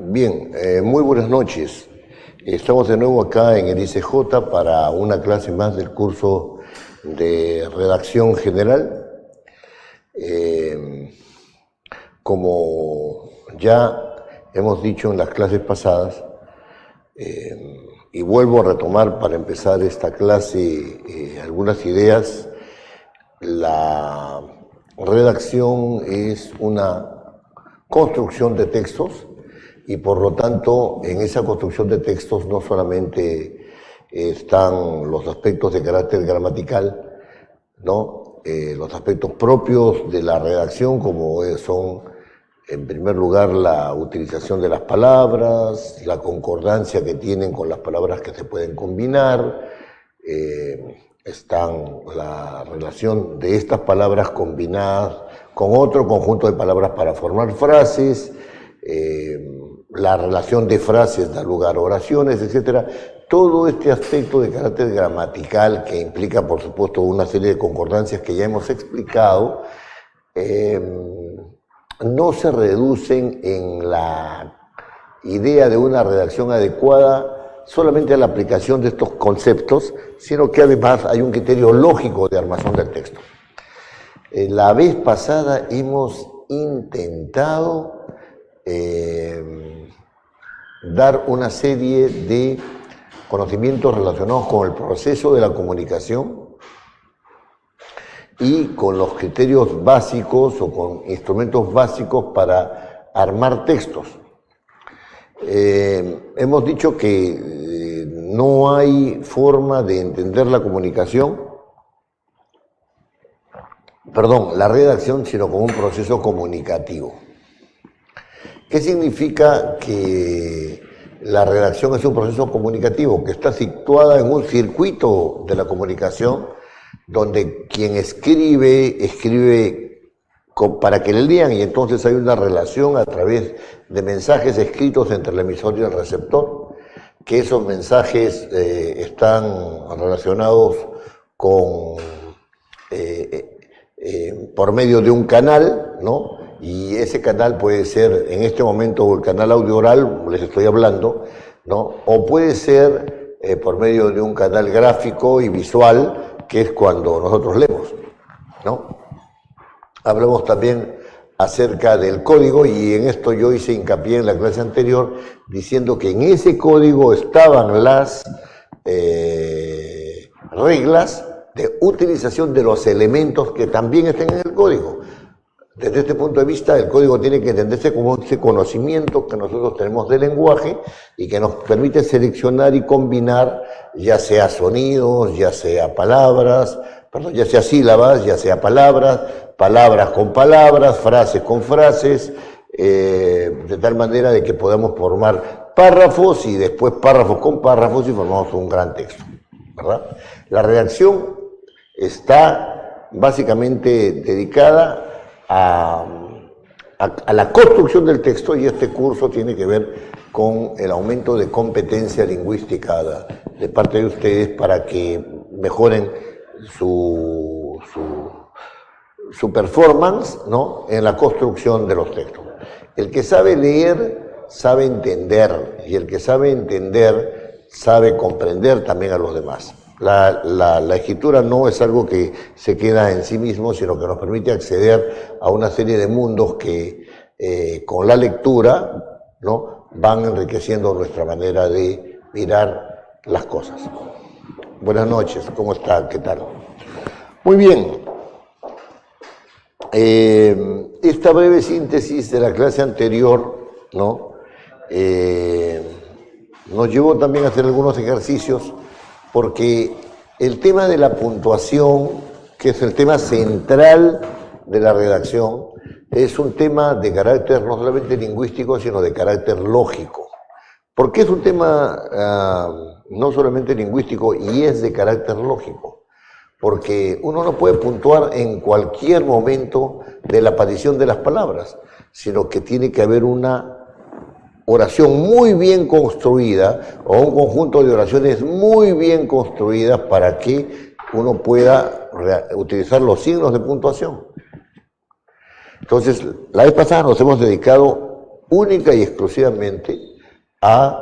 Bien, muy buenas noches. Estamos de nuevo acá en el ICJ para una clase más del curso de redacción general. Como ya hemos dicho en las clases pasadas, y vuelvo a retomar para empezar esta clase algunas ideas, la redacción es una construcción de textos y por lo tanto en esa construcción de textos no solamente están los aspectos de carácter gramatical, ¿no? Los aspectos propios de la redacción como son en primer lugar la utilización de las palabras, la concordancia que tienen con las palabras que se pueden combinar, están la relación de estas palabras combinadas con otro conjunto de palabras para formar frases, la relación de frases da lugar a oraciones, etc. Todo este aspecto de carácter gramatical que implica, por supuesto, una serie de concordancias que ya hemos explicado, no se reducen en la idea de una redacción adecuada solamente a la aplicación de estos conceptos, sino que además hay un criterio lógico de armazón del texto. La vez pasada hemos intentado dar una serie de conocimientos relacionados con el proceso de la comunicación y con los criterios básicos o con instrumentos básicos para armar textos. Hemos dicho que no hay forma de entender la redacción, sino como un proceso comunicativo. ¿Qué significa que la redacción es un proceso comunicativo? Que está situada en un circuito de la comunicación donde quien escribe para que le lean y entonces hay una relación a través de mensajes escritos entre el emisor y el receptor, que esos mensajes están relacionados con por medio de un canal, ¿no? Y ese canal puede ser, en este momento, el canal audio oral, les estoy hablando, ¿no? O puede ser por medio de un canal gráfico y visual, que es cuando nosotros leemos, ¿no? Hablamos también acerca del código y en esto yo hice hincapié en la clase anterior diciendo que en ese código estaban las reglas de utilización de los elementos que también estén en el código. Desde este punto de vista, el código tiene que entenderse como ese conocimiento que nosotros tenemos del lenguaje y que nos permite seleccionar y combinar, ya sea sonidos, ya sea palabras, ya sea sílabas, ya sea palabras, palabras con palabras, frases con frases, de tal manera de que podamos formar párrafos y después párrafos con párrafos y formamos un gran texto, ¿verdad? La redacción está básicamente dedicada a la construcción del texto y este curso tiene que ver con el aumento de competencia lingüística de parte de ustedes para que mejoren su performance, ¿no?, en la construcción de los textos. El que sabe leer sabe entender y el que sabe entender sabe comprender también a los demás. La escritura no es algo que se queda en sí mismo, sino que nos permite acceder a una serie de mundos que con la lectura, ¿no?, van enriqueciendo nuestra manera de mirar las cosas. Buenas noches, ¿cómo está? ¿Qué tal? Muy bien. Esta breve síntesis de la clase anterior, ¿no?, nos llevó también a hacer algunos ejercicios porque el tema de la puntuación, que es el tema central de la redacción, es un tema de carácter no solamente lingüístico, sino de carácter lógico. ¿Por qué es un tema no solamente lingüístico y es de carácter lógico? Porque uno no puede puntuar en cualquier momento de la aparición de las palabras, sino que tiene que haber una oración muy bien construida o un conjunto de oraciones muy bien construidas para que uno pueda utilizar los signos de puntuación. Entonces, la vez pasada nos hemos dedicado única y exclusivamente a,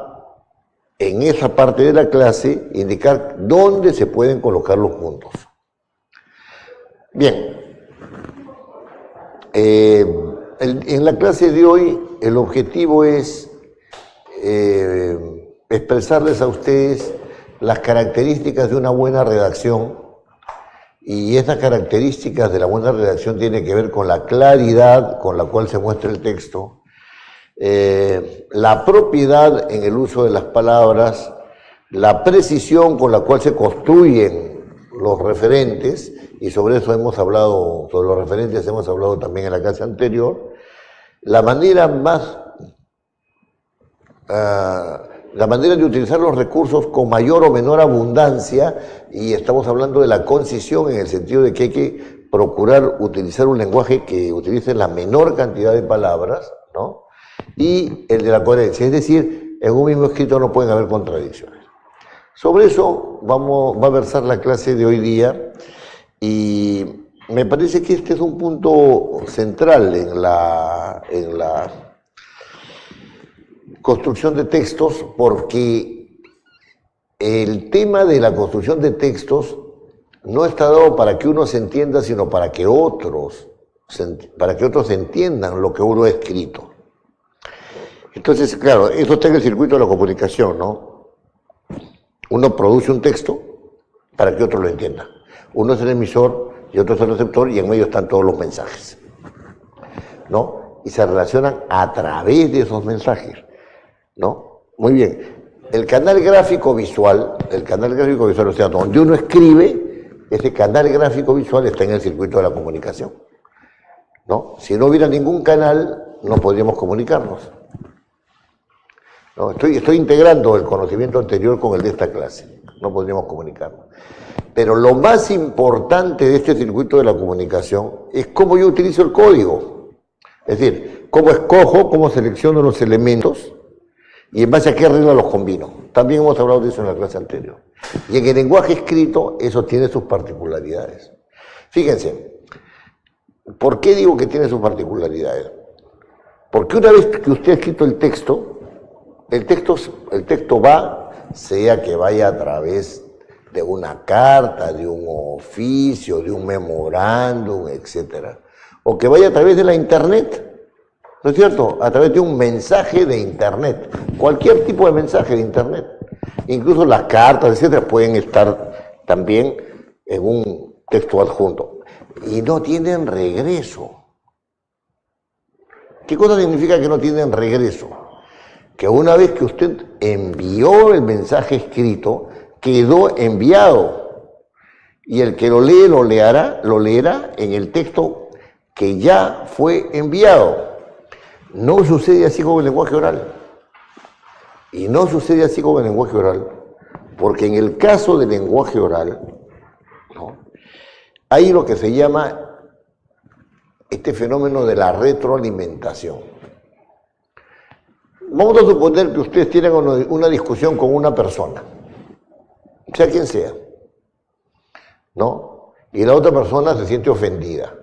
en esa parte de la clase, indicar dónde se pueden colocar los puntos. Bien, en la clase de hoy el objetivo es expresarles a ustedes las características de una buena redacción, y esas características de la buena redacción tienen que ver con la claridad con la cual se muestra el texto, la propiedad en el uso de las palabras, la precisión con la cual se construyen los referentes, y sobre eso hemos hablado, sobre los referentes hemos hablado también en la clase anterior, la manera de utilizar los recursos con mayor o menor abundancia, y estamos hablando de la concisión en el sentido de que hay que procurar utilizar un lenguaje que utilice la menor cantidad de palabras, ¿no? Y el de la coherencia, es decir, en un mismo escrito no pueden haber contradicciones. Sobre eso va a versar la clase de hoy día, y me parece que este es un punto central en la construcción de textos, porque el tema de la construcción de textos no está dado para que uno se entienda, sino para que otros entiendan lo que uno ha escrito. Entonces, claro, eso está en el circuito de la comunicación, ¿no? Uno produce un texto para que otro lo entienda. Uno es el emisor y otro es el receptor, y en medio están todos los mensajes, ¿no? Y se relacionan a través de esos mensajes, ¿no? Muy bien. El canal gráfico visual, o sea, donde uno escribe, ese canal gráfico visual está en el circuito de la comunicación, ¿no? Si no hubiera ningún canal, no podríamos comunicarnos. No, estoy integrando el conocimiento anterior con el de esta clase. No podríamos comunicarnos. Pero lo más importante de este circuito de la comunicación es cómo yo utilizo el código. Es decir, cómo escojo, cómo selecciono los elementos y en base a qué reglas los combino. También hemos hablado de eso en la clase anterior. Y en el lenguaje escrito eso tiene sus particularidades. Fíjense, ¿por qué digo que tiene sus particularidades? Porque una vez que usted ha escrito el texto va, sea que vaya a través de una carta, de un oficio, de un memorándum, etc. O que vaya a través de la internet, ¿no es cierto? A través de un mensaje de internet. Cualquier tipo de mensaje de internet. Incluso las cartas, etc. pueden estar también en un texto adjunto. Y no tienen regreso. ¿Qué cosa significa que no tienen regreso? Que una vez que usted envió el mensaje escrito, quedó enviado. Y el que lo lee, lo leerá en el texto que ya fue enviado. No sucede así con el lenguaje oral. Y no sucede así con el lenguaje oral, porque en el caso del lenguaje oral, ¿no?, hay lo que se llama este fenómeno de la retroalimentación. Vamos a suponer que ustedes tienen una discusión con una persona, sea quien sea, ¿no? Y la otra persona se siente ofendida.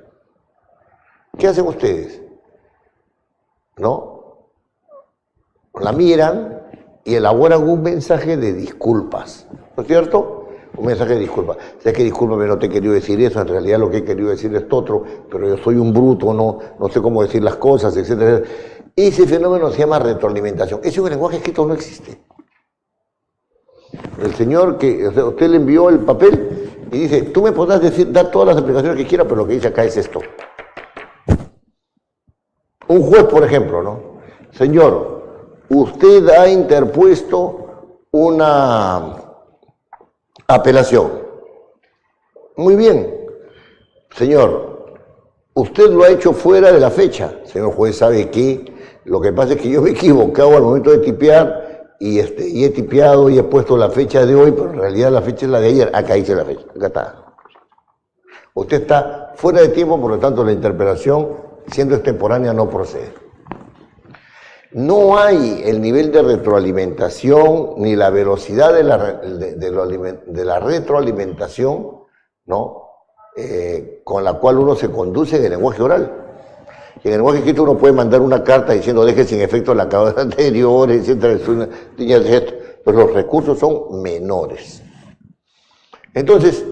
¿Qué hacen ustedes? ¿No? La miran y elaboran un mensaje de disculpas, ¿no es cierto? Un mensaje de disculpas. Sé que discúlpame, no te he querido decir eso, en realidad lo que he querido decir es otro, pero yo soy un bruto, no sé cómo decir las cosas, etc. Ese fenómeno se llama retroalimentación. Eso en el lenguaje escrito no existe. El señor usted le envió el papel y dice, tú me podrás dar todas las explicaciones que quieras, pero lo que dice acá es esto. Un juez, por ejemplo, ¿no? Señor, usted ha interpuesto una apelación. Muy bien. Señor, usted lo ha hecho fuera de la fecha. Señor juez, ¿sabe qué? Lo que pasa es que yo me he equivocado al momento de tipear y he tipeado y he puesto la fecha de hoy, pero en realidad la fecha es la de ayer. Acá dice la fecha, acá está. Usted está fuera de tiempo, por lo tanto la interpelación, siendo extemporánea, no procede. No hay el nivel de retroalimentación ni la velocidad de la retroalimentación, ¿no?, con la cual uno se conduce en el lenguaje oral. Y en el lenguaje escrito uno puede mandar una carta diciendo deje sin efecto la causa anterior, etcétera, pero los recursos son menores. Entonces,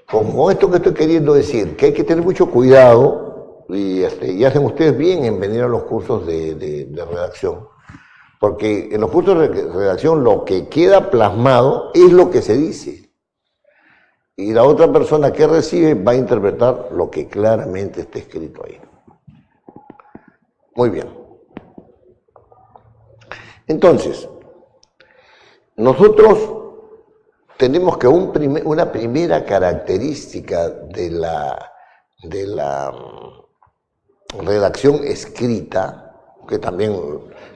con esto que estoy queriendo decir, que hay que tener mucho cuidado, y hacen ustedes bien en venir a los cursos de redacción, porque en los cursos de redacción lo que queda plasmado es lo que se dice. Y la otra persona que recibe va a interpretar lo que claramente está escrito ahí. Muy bien. Entonces, nosotros tenemos que una primera característica de la redacción escrita, que también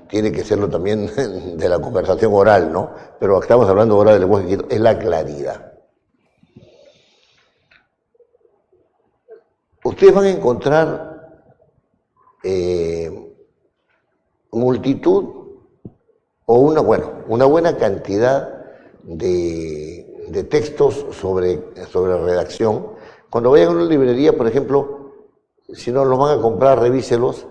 tiene que serlo también de la conversación oral, ¿no? Pero estamos hablando ahora del lenguaje escrito, es la claridad. Ustedes van a encontrar multitud o una buena cantidad de textos sobre redacción. Cuando vayan a una librería, por ejemplo, si no los van a comprar, revíselos.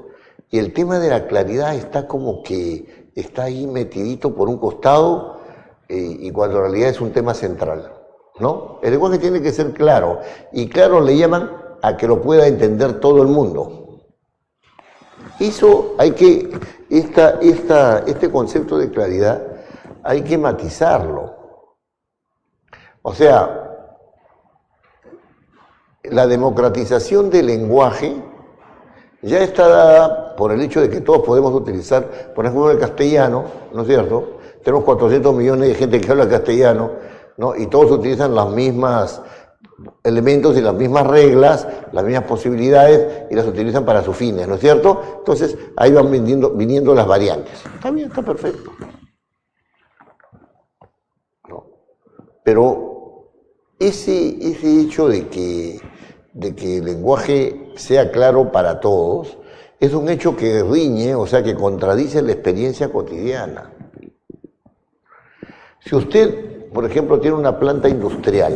Y el tema de la claridad está como que está ahí metidito por un costado y cuando en realidad es un tema central, ¿no? El lenguaje tiene que ser claro. Y claro le llaman a que lo pueda entender todo el mundo. Eso hay que, este concepto de claridad hay que matizarlo. O sea, la democratización del lenguaje ya está dada por el hecho de que todos podemos utilizar, por ejemplo, el castellano, ¿no es cierto? Tenemos 400 millones de gente que habla castellano, ¿no? Y todos utilizan los mismos elementos y las mismas reglas, las mismas posibilidades, y las utilizan para sus fines, ¿no es cierto? Entonces, ahí van viniendo las variantes. Está bien, está perfecto. ¿No? Pero ese hecho de que el lenguaje sea claro para todos, es un hecho que riñe, o sea, que contradice la experiencia cotidiana. Si usted, por ejemplo, tiene una planta industrial,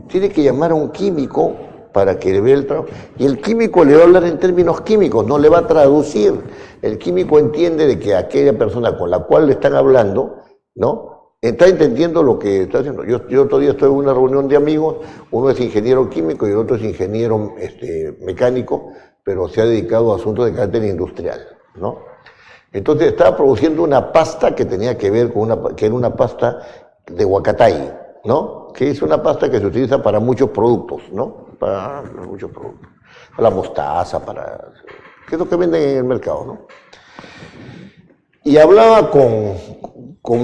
tiene que llamar a un químico para que le vea el trabajo, y el químico le va a hablar en términos químicos, no le va a traducir. El químico entiende de que aquella persona con la cual le están hablando, ¿no?, está entendiendo lo que está haciendo. Yo otro día estoy en una reunión de amigos, uno es ingeniero químico y el otro es ingeniero mecánico, pero se ha dedicado a asuntos de carácter industrial, ¿no? Entonces estaba produciendo una pasta que tenía que ver con que era una pasta de huacatay, ¿no? Que es una pasta que se utiliza para muchos productos, ¿no? Para muchos productos. Para la mostaza, que es lo que venden en el mercado, ¿no? Y hablaba con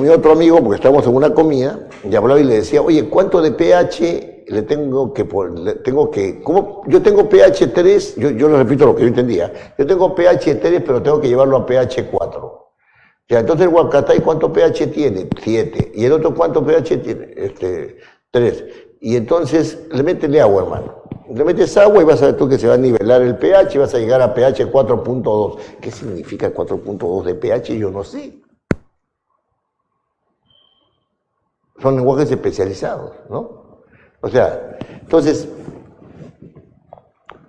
mi otro amigo, porque estábamos en una comida, y hablaba y le decía, oye, ¿cuánto de pH le tengo que como yo tengo pH 3, yo le repito lo que yo entendía, yo tengo pH 3, pero tengo que llevarlo a pH 4. Ya, entonces el huacatay, ¿cuánto pH tiene? 7. ¿Y el otro cuánto pH tiene? 3. Y entonces métele agua, hermano. Le metes agua y vas a ver tú que se va a nivelar el pH y vas a llegar a pH 4.2. ¿Qué significa 4.2 de pH? Yo no sé. Son lenguajes especializados, ¿no? O sea, entonces,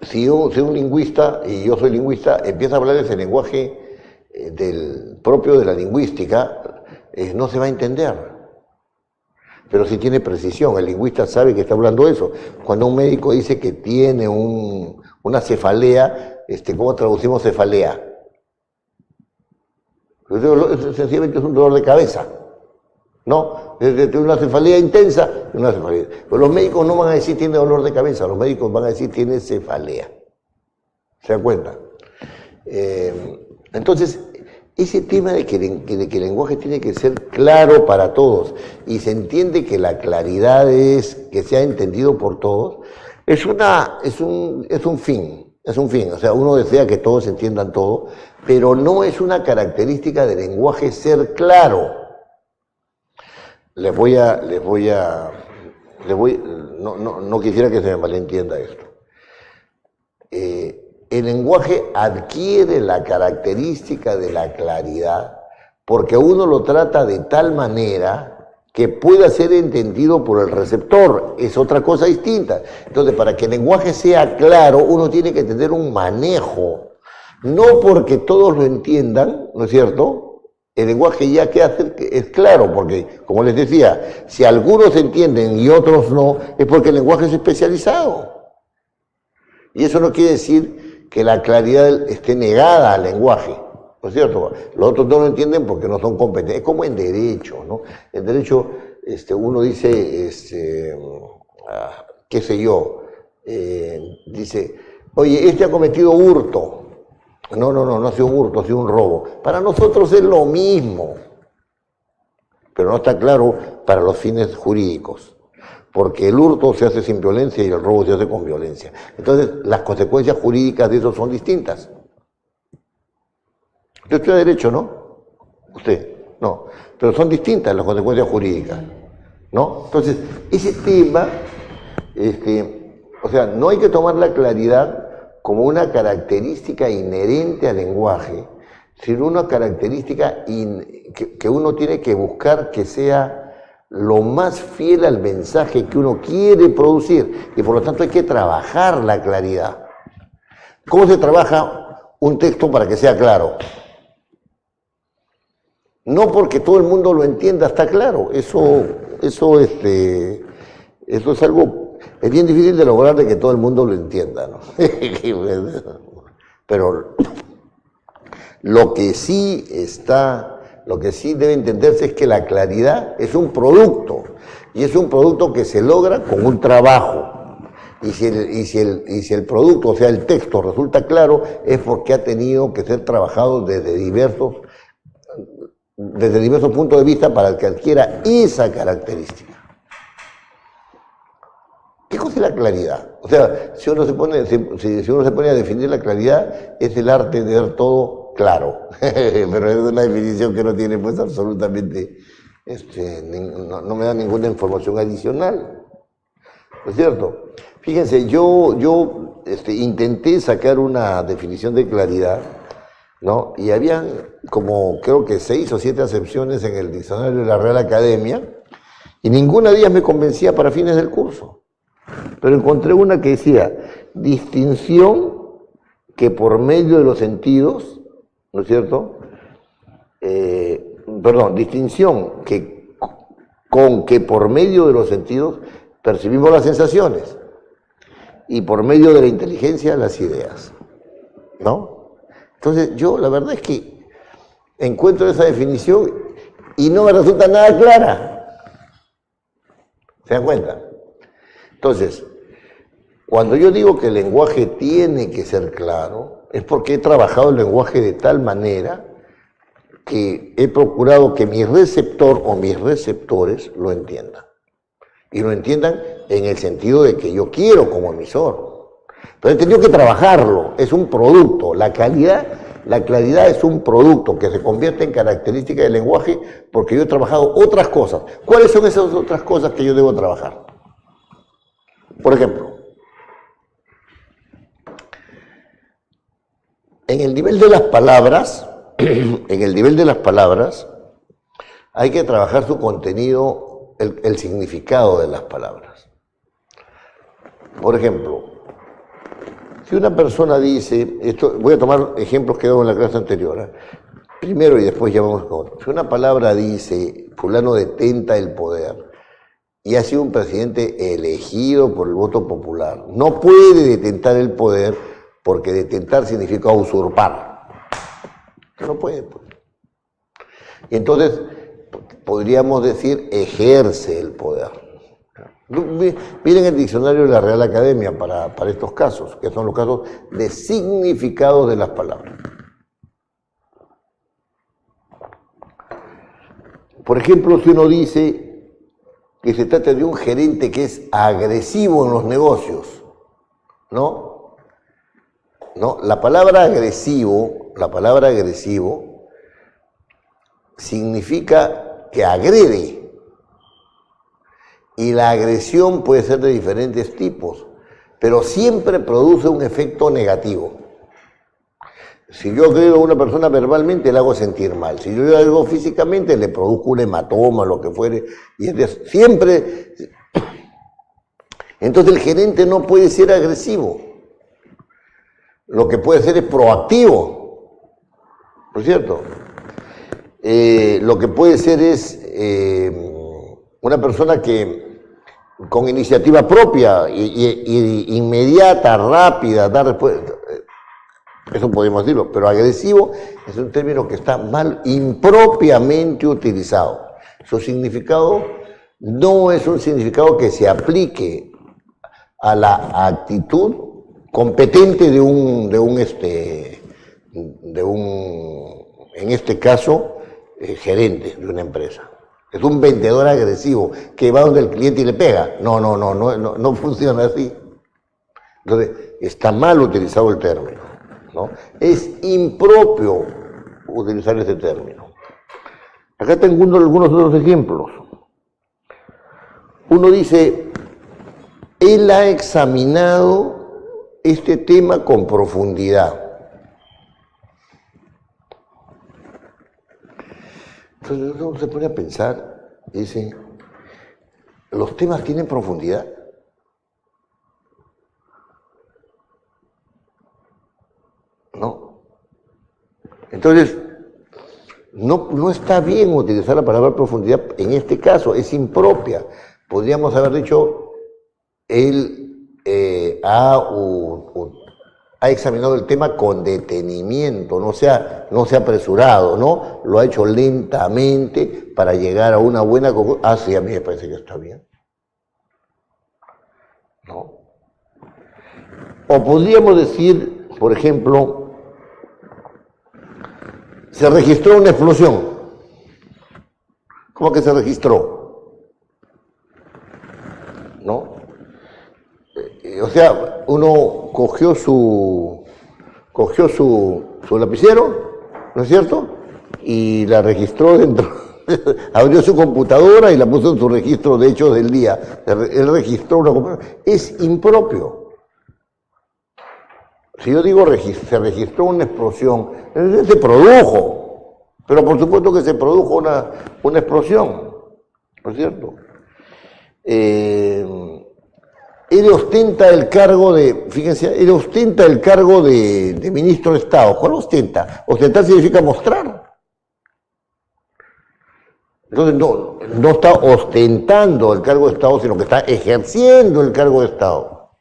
si un lingüista, y yo soy lingüista, empieza a hablar ese lenguaje propio de la lingüística, no se va a entender. Pero si tiene precisión, el lingüista sabe que está hablando eso. Cuando un médico dice que tiene una cefalea, ¿cómo traducimos cefalea? Sencillamente es un dolor de cabeza, ¿no? Tiene una cefalea intensa, una cefalea. Pero los médicos no van a decir tiene dolor de cabeza, los médicos van a decir tiene cefalea. ¿Se dan cuenta? Entonces, ese tema de que el lenguaje tiene que ser claro para todos y se entiende que la claridad es que sea entendido por todos, es un fin. O sea, uno desea que todos entiendan todo, pero no es una característica del lenguaje ser claro. No quisiera que se me malentienda esto. El lenguaje adquiere la característica de la claridad porque uno lo trata de tal manera que pueda ser entendido por el receptor, es otra cosa distinta. Entonces, para que el lenguaje sea claro, uno tiene que tener un manejo, no porque todos lo entiendan, ¿no es cierto? El lenguaje ya que hace es claro, porque, como les decía, si algunos entienden y otros no, es porque el lenguaje es especializado. Y eso no quiere decir que la claridad esté negada al lenguaje. ¿No es cierto? Los otros no lo entienden porque no son competentes. Es como en derecho, ¿no? En derecho uno dice, qué sé yo, dice, oye, este ha cometido hurto. No ha sido un hurto, ha sido un robo. Para nosotros es lo mismo, pero no está claro para los fines jurídicos. Porque el hurto se hace sin violencia y el robo se hace con violencia. Entonces, las consecuencias jurídicas de eso son distintas. Usted estudia derecho, ¿no? Usted, no. Pero son distintas las consecuencias jurídicas, ¿no? Entonces, ese tema, o sea, no hay que tomar la claridad como una característica inherente al lenguaje, sino una característica que uno tiene que buscar que sea lo más fiel al mensaje que uno quiere producir, y por lo tanto hay que trabajar la claridad. ¿Cómo se trabaja un texto para que sea claro? No porque todo el mundo lo entienda, está claro. Eso es algo, es bien difícil de lograr de que todo el mundo lo entienda, ¿no? Pero lo que sí debe entenderse es que la claridad es un producto, y es un producto que se logra con un trabajo. Y si el producto, o sea, el texto, resulta claro, es porque ha tenido que ser trabajado desde diversos puntos de vista para que adquiera esa característica. ¿Qué cosa es la claridad? O sea, si uno se pone a definir la claridad, es el arte de ver todo claro. Pero es una definición que no tiene pues absolutamente, no me da ninguna información adicional. ¿No es cierto? Fíjense, yo intenté sacar una definición de claridad, ¿no? Y habían como, creo que 6 o 7 acepciones en el diccionario de la Real Academia, y ninguna de ellas me convencía para fines del curso. Pero encontré una que decía, distinción que por medio de los sentidos, ¿no es cierto? Distinción con que por medio de los sentidos percibimos las sensaciones y por medio de la inteligencia las ideas, ¿no? Entonces yo la verdad es que encuentro esa definición y no me resulta nada clara. ¿Se dan cuenta? Entonces, cuando yo digo que el lenguaje tiene que ser claro, es porque he trabajado el lenguaje de tal manera que he procurado que mi receptor o mis receptores lo entiendan. Y lo entiendan en el sentido de que yo quiero como emisor. Pero he tenido que trabajarlo, es un producto. La claridad es un producto que se convierte en característica del lenguaje porque yo he trabajado otras cosas. ¿Cuáles son esas otras cosas que yo debo trabajar? Por ejemplo, en el nivel de las palabras, hay que trabajar su contenido, el significado de las palabras. Por ejemplo, si una persona dice, voy a tomar ejemplos que he dado en la clase anterior, primero y después ya vamos con otro. Si una palabra dice, fulano detenta el poder, y ha sido un presidente elegido por el voto popular, no puede detentar el poder porque detentar significa usurpar. No puede. Pues. Y entonces podríamos decir ejerce el poder. Miren el diccionario de la Real Academia para estos casos, que son los casos de significado de las palabras. Por ejemplo, si uno dice que se trata de un gerente que es agresivo en los negocios, ¿no? La palabra agresivo significa que agrede. Y la agresión puede ser de diferentes tipos, pero siempre produce un efecto negativo. Si yo agrego a una persona verbalmente, le hago sentir mal. Si yo le agrego físicamente, le produzco un hematoma, lo que fuere. Y siempre... Entonces el gerente no puede ser agresivo. Lo que puede ser es proactivo. ¿No es cierto? Lo que puede ser es una persona que con iniciativa propia y inmediata, rápida, dar respuesta. Eso podemos decirlo, pero agresivo es un término que está mal, impropiamente utilizado. Su significado no es un significado que se aplique a la actitud competente de un en este caso, gerente de una empresa. Es un vendedor agresivo que va donde el cliente y le pega. No funciona así. Entonces, está mal utilizado el término, ¿no? Es impropio utilizar ese término. Acá tengo algunos otros ejemplos. Uno dice, él ha examinado este tema con profundidad. Entonces uno se pone a pensar y dice, ¿los temas tienen profundidad? No. Entonces, no está bien utilizar la palabra profundidad en este caso, es impropia. Podríamos haber dicho, él ha examinado el tema con detenimiento, no se ha apresurado, ¿no? Lo ha hecho lentamente para llegar a una buena conclusión. Ah, sí, a mí me parece que está bien. ¿No? O podríamos decir, por ejemplo, se registró una explosión. ¿Cómo que se registró? ¿No? O sea, uno cogió su lapicero, ¿no es cierto? Y la registró dentro, abrió su computadora y la puso en su registro de hechos del día. Él registró una computadora. Es impropio. Si yo digo se registró una explosión, se produjo, pero por supuesto que se produjo una explosión, ¿no es cierto? Él ostenta el cargo fíjense, él ostenta el cargo de ministro de Estado. ¿Cuál ostenta? Ostentar significa mostrar. Entonces no está ostentando el cargo de Estado, sino que está ejerciendo el cargo de Estado.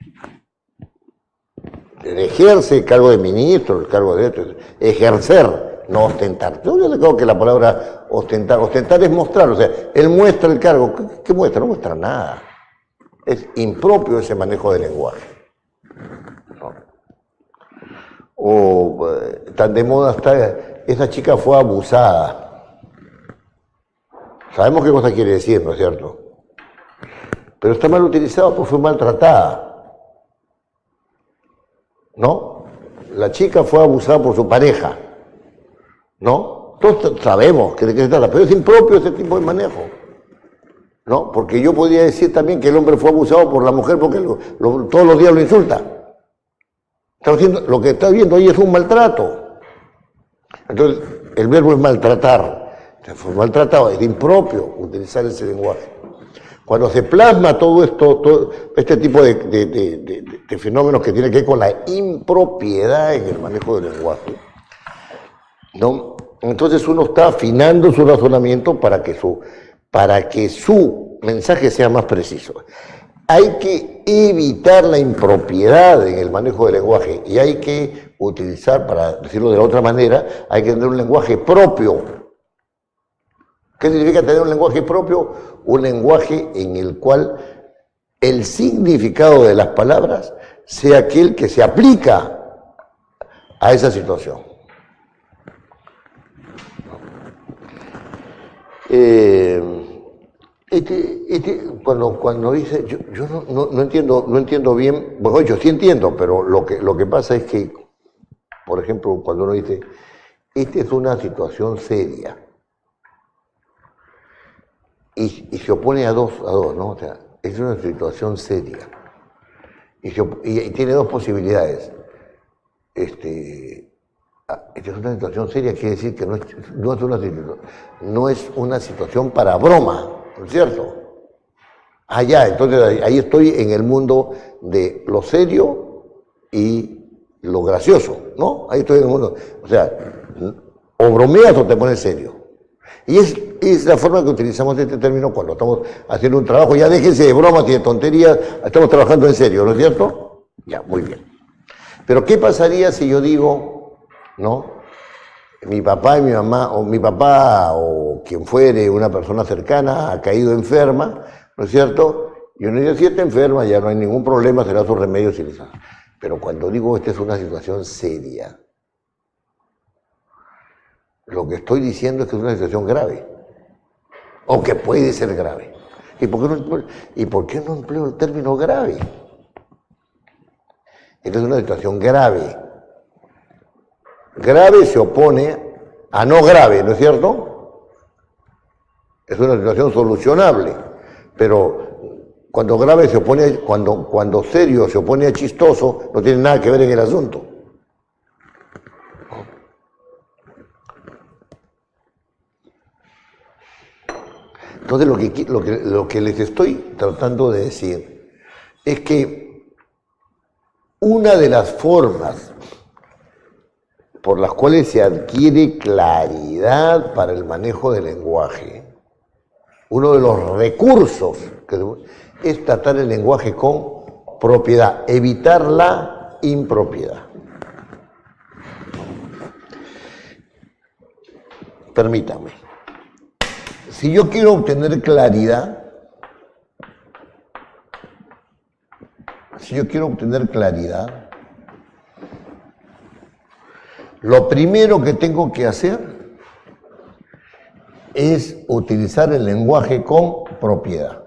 Él ejerce el cargo de ministro, el cargo de ejercer, no ostentar. Yo creo que la palabra ostentar es mostrar, o sea, él muestra el cargo. ¿Qué muestra? No muestra nada. Es impropio ese manejo del lenguaje. ¿No? O tan de moda está, esa chica fue abusada. Sabemos qué cosa quiere decir, ¿no es cierto? Pero está mal utilizado porque fue maltratada. ¿No? La chica fue abusada por su pareja. ¿No? Todos sabemos que de qué se trata, pero es impropio ese tipo de manejo. ¿No? Porque yo podría decir también que el hombre fue abusado por la mujer porque todos los días lo insulta. Lo que está viendo ahí es un maltrato. Entonces, el verbo es maltratar. Fue maltratado, es impropio utilizar ese lenguaje. Cuando se plasma todo este tipo de fenómenos que tienen que ver con la impropiedad en el manejo del lenguaje, ¿no? Entonces uno está afinando su razonamiento para que su mensaje sea más preciso. Hay que evitar la impropiedad en el manejo del lenguaje y hay que utilizar, para decirlo de la otra manera, hay que tener un lenguaje propio. ¿Qué significa tener un lenguaje propio? Un lenguaje en el cual el significado de las palabras sea aquel que se aplica a esa situación. Cuando dice, yo no entiendo bien, bueno, yo sí entiendo, pero lo que pasa es que, por ejemplo, cuando uno dice, esta es una situación seria, y se opone a dos, ¿no? O sea, es una situación seria, y tiene dos posibilidades. Esta es una situación seria, quiere decir que no es una situación para broma, ¿no es cierto? Ah, ya, entonces ahí estoy en el mundo de lo serio y lo gracioso, ¿no? Ahí estoy en el mundo. O sea, o bromeas o te pones serio. Y es la forma que utilizamos este término cuando estamos haciendo un trabajo. Ya déjense de bromas y de tonterías, estamos trabajando en serio, ¿no es cierto? Ya, muy bien. Pero ¿qué pasaría si yo digo, no? Mi papá y mi mamá, o mi papá o quien fuere, una persona cercana, ha caído enferma, ¿no es cierto? Y uno dice, si está enferma, ya no hay ningún problema, será sus remedios y listo. Pero cuando digo esta es una situación seria, lo que estoy diciendo es que es una situación grave, o que puede ser grave. ¿Y por qué no empleo el término grave? Esta es una situación grave. Grave se opone a no grave, ¿no es cierto? Es una situación solucionable, pero cuando grave se opone, cuando serio se opone a chistoso, no tiene nada que ver en el asunto. Entonces lo que les estoy tratando de decir es que una de las formas por las cuales se adquiere claridad para el manejo del lenguaje, uno de los recursos es tratar el lenguaje con propiedad, evitar la impropiedad. Permítanme. Si yo quiero obtener claridad, lo primero que tengo que hacer es utilizar el lenguaje con propiedad.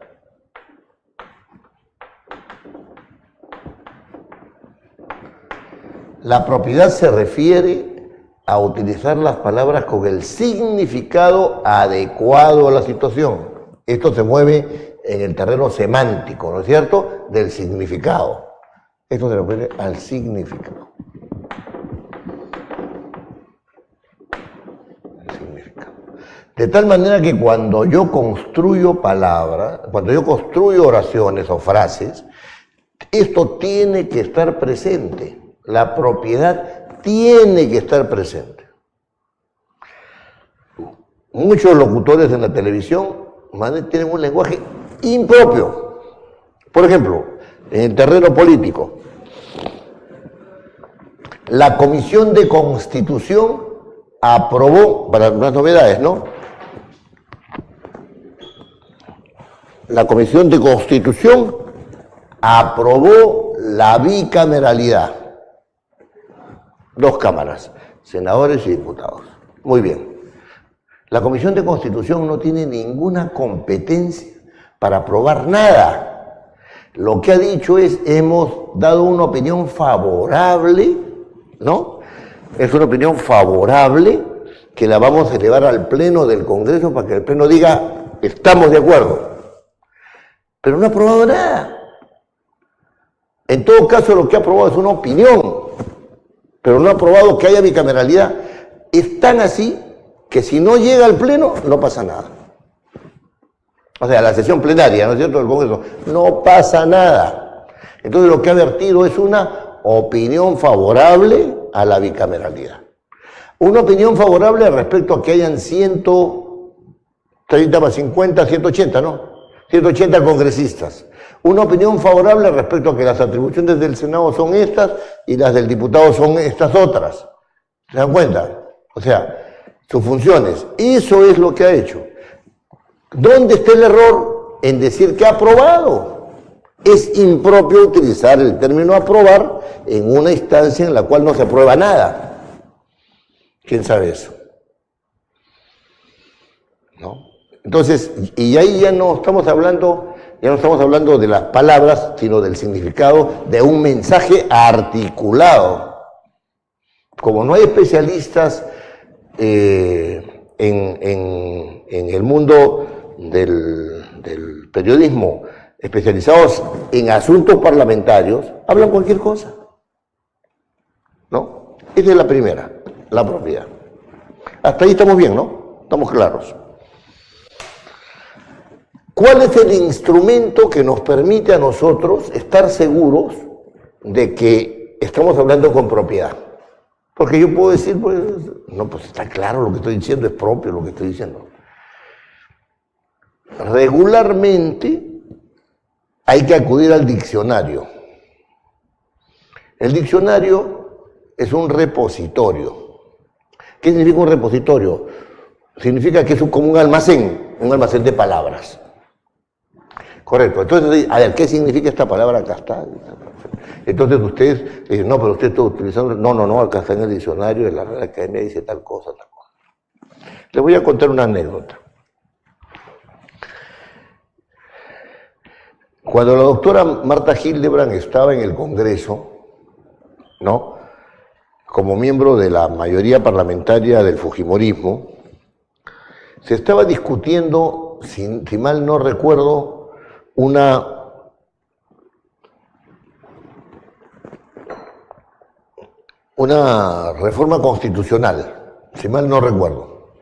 La propiedad se refiere a utilizar las palabras con el significado adecuado a la situación. Esto se mueve en el terreno semántico, ¿no es cierto?, del significado. Esto se refiere al significado. De tal manera que cuando yo construyo palabras, cuando yo construyo oraciones o frases, esto tiene que estar presente. La propiedad tiene que estar presente. Muchos locutores en la televisión tienen un lenguaje impropio. Por ejemplo, en el terreno político, la Comisión de Constitución aprobó, para unas novedades, ¿no? La Comisión de Constitución aprobó la bicameralidad. 2 cámaras, senadores y diputados. Muy bien. La Comisión de Constitución no tiene ninguna competencia para aprobar nada. Lo que ha dicho es, hemos dado una opinión favorable, ¿no? Es una opinión favorable que la vamos a elevar al Pleno del Congreso para que el Pleno diga, estamos de acuerdo. Pero no ha aprobado nada. En todo caso, lo que ha aprobado es una opinión, pero no ha aprobado que haya bicameralidad. Es tan así que si no llega al Pleno, no pasa nada. O sea, la sesión plenaria, ¿no es cierto?, del Congreso, no pasa nada. Entonces lo que ha vertido es una opinión favorable a la bicameralidad. Una opinión favorable respecto a que hayan 130 más 50, 180, ¿no? 180 congresistas. Una opinión favorable respecto a que las atribuciones del Senado son estas y las del diputado son estas otras. ¿Se dan cuenta? O sea, sus funciones. Eso es lo que ha hecho. ¿Dónde está el error? En decir que ha aprobado. Es impropio utilizar el término aprobar en una instancia en la cual no se aprueba nada. ¿Quién sabe eso? ¿No? Entonces, y ahí ya no estamos hablando de las palabras, sino del significado de un mensaje articulado. Como no hay especialistas en el mundo del periodismo especializados en asuntos parlamentarios, hablan cualquier cosa, ¿no? Esa es la primera. la propiedad. Hasta ahí estamos bien, ¿no? Estamos claros. ¿Cuál es el instrumento que nos permite a nosotros estar seguros de que estamos hablando con propiedad? Porque yo puedo decir, pues, no, pues está claro lo que estoy diciendo, es propio lo que estoy diciendo. Regularmente hay que acudir al diccionario. El diccionario es un repositorio. ¿Qué significa un repositorio? Significa que es como un almacén de palabras. Correcto. Entonces, a ver, ¿qué significa esta palabra? Acá está. Entonces ustedes dicen, no, pero usted está utilizando... No, acá está en el diccionario de la Real Academia dice tal cosa, tal cosa. Les voy a contar una anécdota. Cuando la doctora Marta Hildebrand estaba en el Congreso, ¿no?, como miembro de la mayoría parlamentaria del Fujimorismo, se estaba discutiendo, si mal no recuerdo, una reforma constitucional, si mal no recuerdo.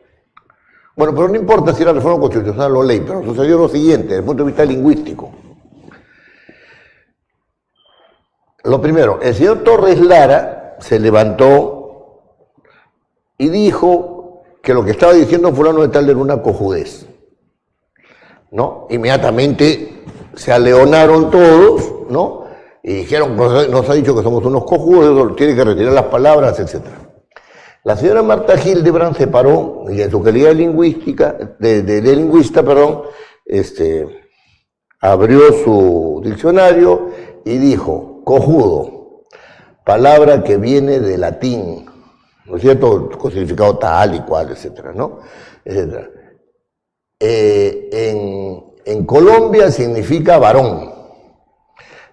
Bueno, pero no importa si era reforma constitucional o ley, pero sucedió lo siguiente, desde el punto de vista lingüístico. Lo primero, el señor Torres Lara se levantó y dijo que lo que estaba diciendo fulano de tal era una cojudez, ¿no? Inmediatamente se aleonaron todos, ¿no? Y dijeron, nos ha dicho que somos unos cojudos, tiene que retirar las palabras, etc. La señora Marta Hildebrand se paró y en su calidad de lingüista, abrió su diccionario y dijo, cojudo, palabra que viene de latín, ¿no es cierto?, con significado tal y cual, etcétera, ¿no?, etcétera. En Colombia significa varón.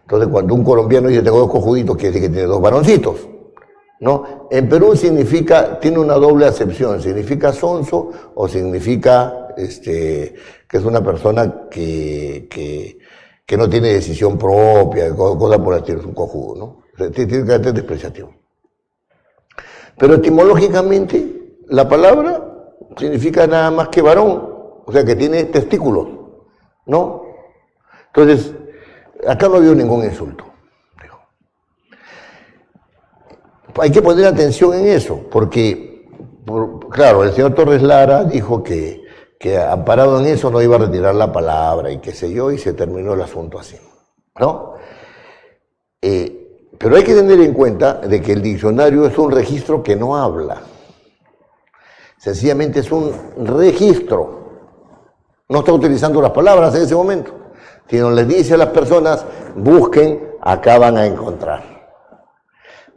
Entonces, cuando un colombiano dice tengo dos cojuditos, quiere decir que tiene dos varoncitos, ¿no? En Perú tiene una doble acepción, significa sonso o significa que es una persona que no tiene decisión propia, cosas por el estilo, es un cojudo, ¿no? O sea, tiene carácter despreciativo. Pero etimológicamente, la palabra significa nada más que varón, o sea, que tiene testículos, ¿no? Entonces, acá no veo ningún insulto. Hay que poner atención en eso, porque, claro, el señor Torres Lara dijo que amparado en eso no iba a retirar la palabra y qué sé yo, y se terminó el asunto así, ¿no? Pero hay que tener en cuenta de que el diccionario es un registro que no habla. Sencillamente es un registro. No está utilizando las palabras en ese momento, sino les dice a las personas, busquen, acá van a encontrar.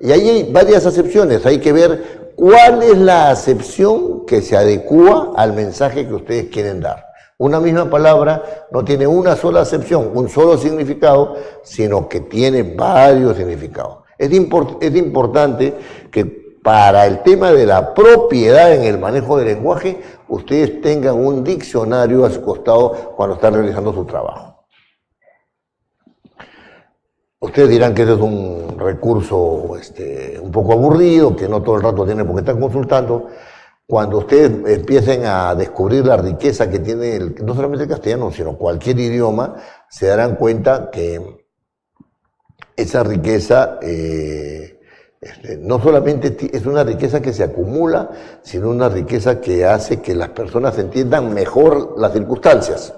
Y ahí hay varias acepciones, hay que ver cuál es la acepción que se adecúa al mensaje que ustedes quieren dar. Una misma palabra no tiene una sola acepción, un solo significado, sino que tiene varios significados. Es importante que para el tema de la propiedad en el manejo del lenguaje, ustedes tengan un diccionario a su costado cuando están realizando su trabajo. Ustedes dirán que ese es un recurso un poco aburrido, que no todo el rato tienen porque están consultando. Cuando ustedes empiecen a descubrir la riqueza que tiene no solamente el castellano, sino cualquier idioma, se darán cuenta que esa riqueza no solamente es una riqueza que se acumula, sino una riqueza que hace que las personas entiendan mejor las circunstancias.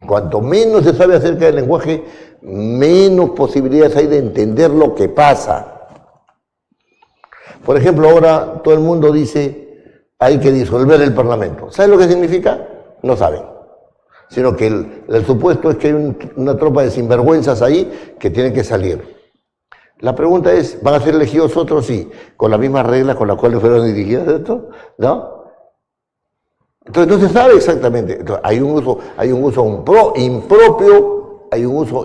Cuanto menos se sabe acerca del lenguaje, menos posibilidades hay de entender lo que pasa. Por ejemplo, ahora todo el mundo dice hay que disolver el Parlamento. ¿Saben lo que significa? No saben. Sino que el supuesto es que hay una tropa de sinvergüenzas ahí que tienen que salir. La pregunta es, ¿van a ser elegidos otros? Sí, con las mismas reglas con las cuales fueron dirigidas esto, ¿no? Entonces no se sabe exactamente. Entonces, hay un uso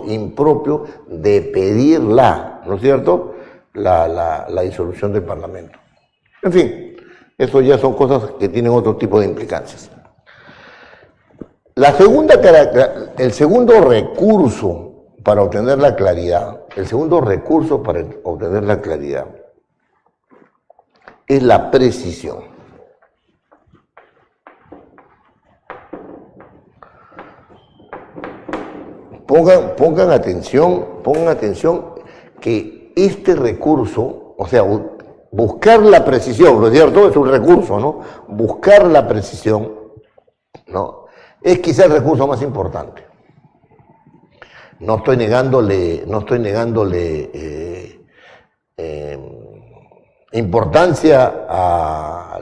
impropio de pedirla, ¿no es cierto?, la disolución del Parlamento. En fin, eso ya son cosas que tienen otro tipo de implicancias. El segundo recurso para obtener la claridad, es la precisión. Pongan atención que este recurso, o sea, buscar la precisión, ¿no es cierto? Es un recurso, ¿no? Buscar la precisión, ¿no? Es quizá el recurso más importante. No estoy negándole importancia a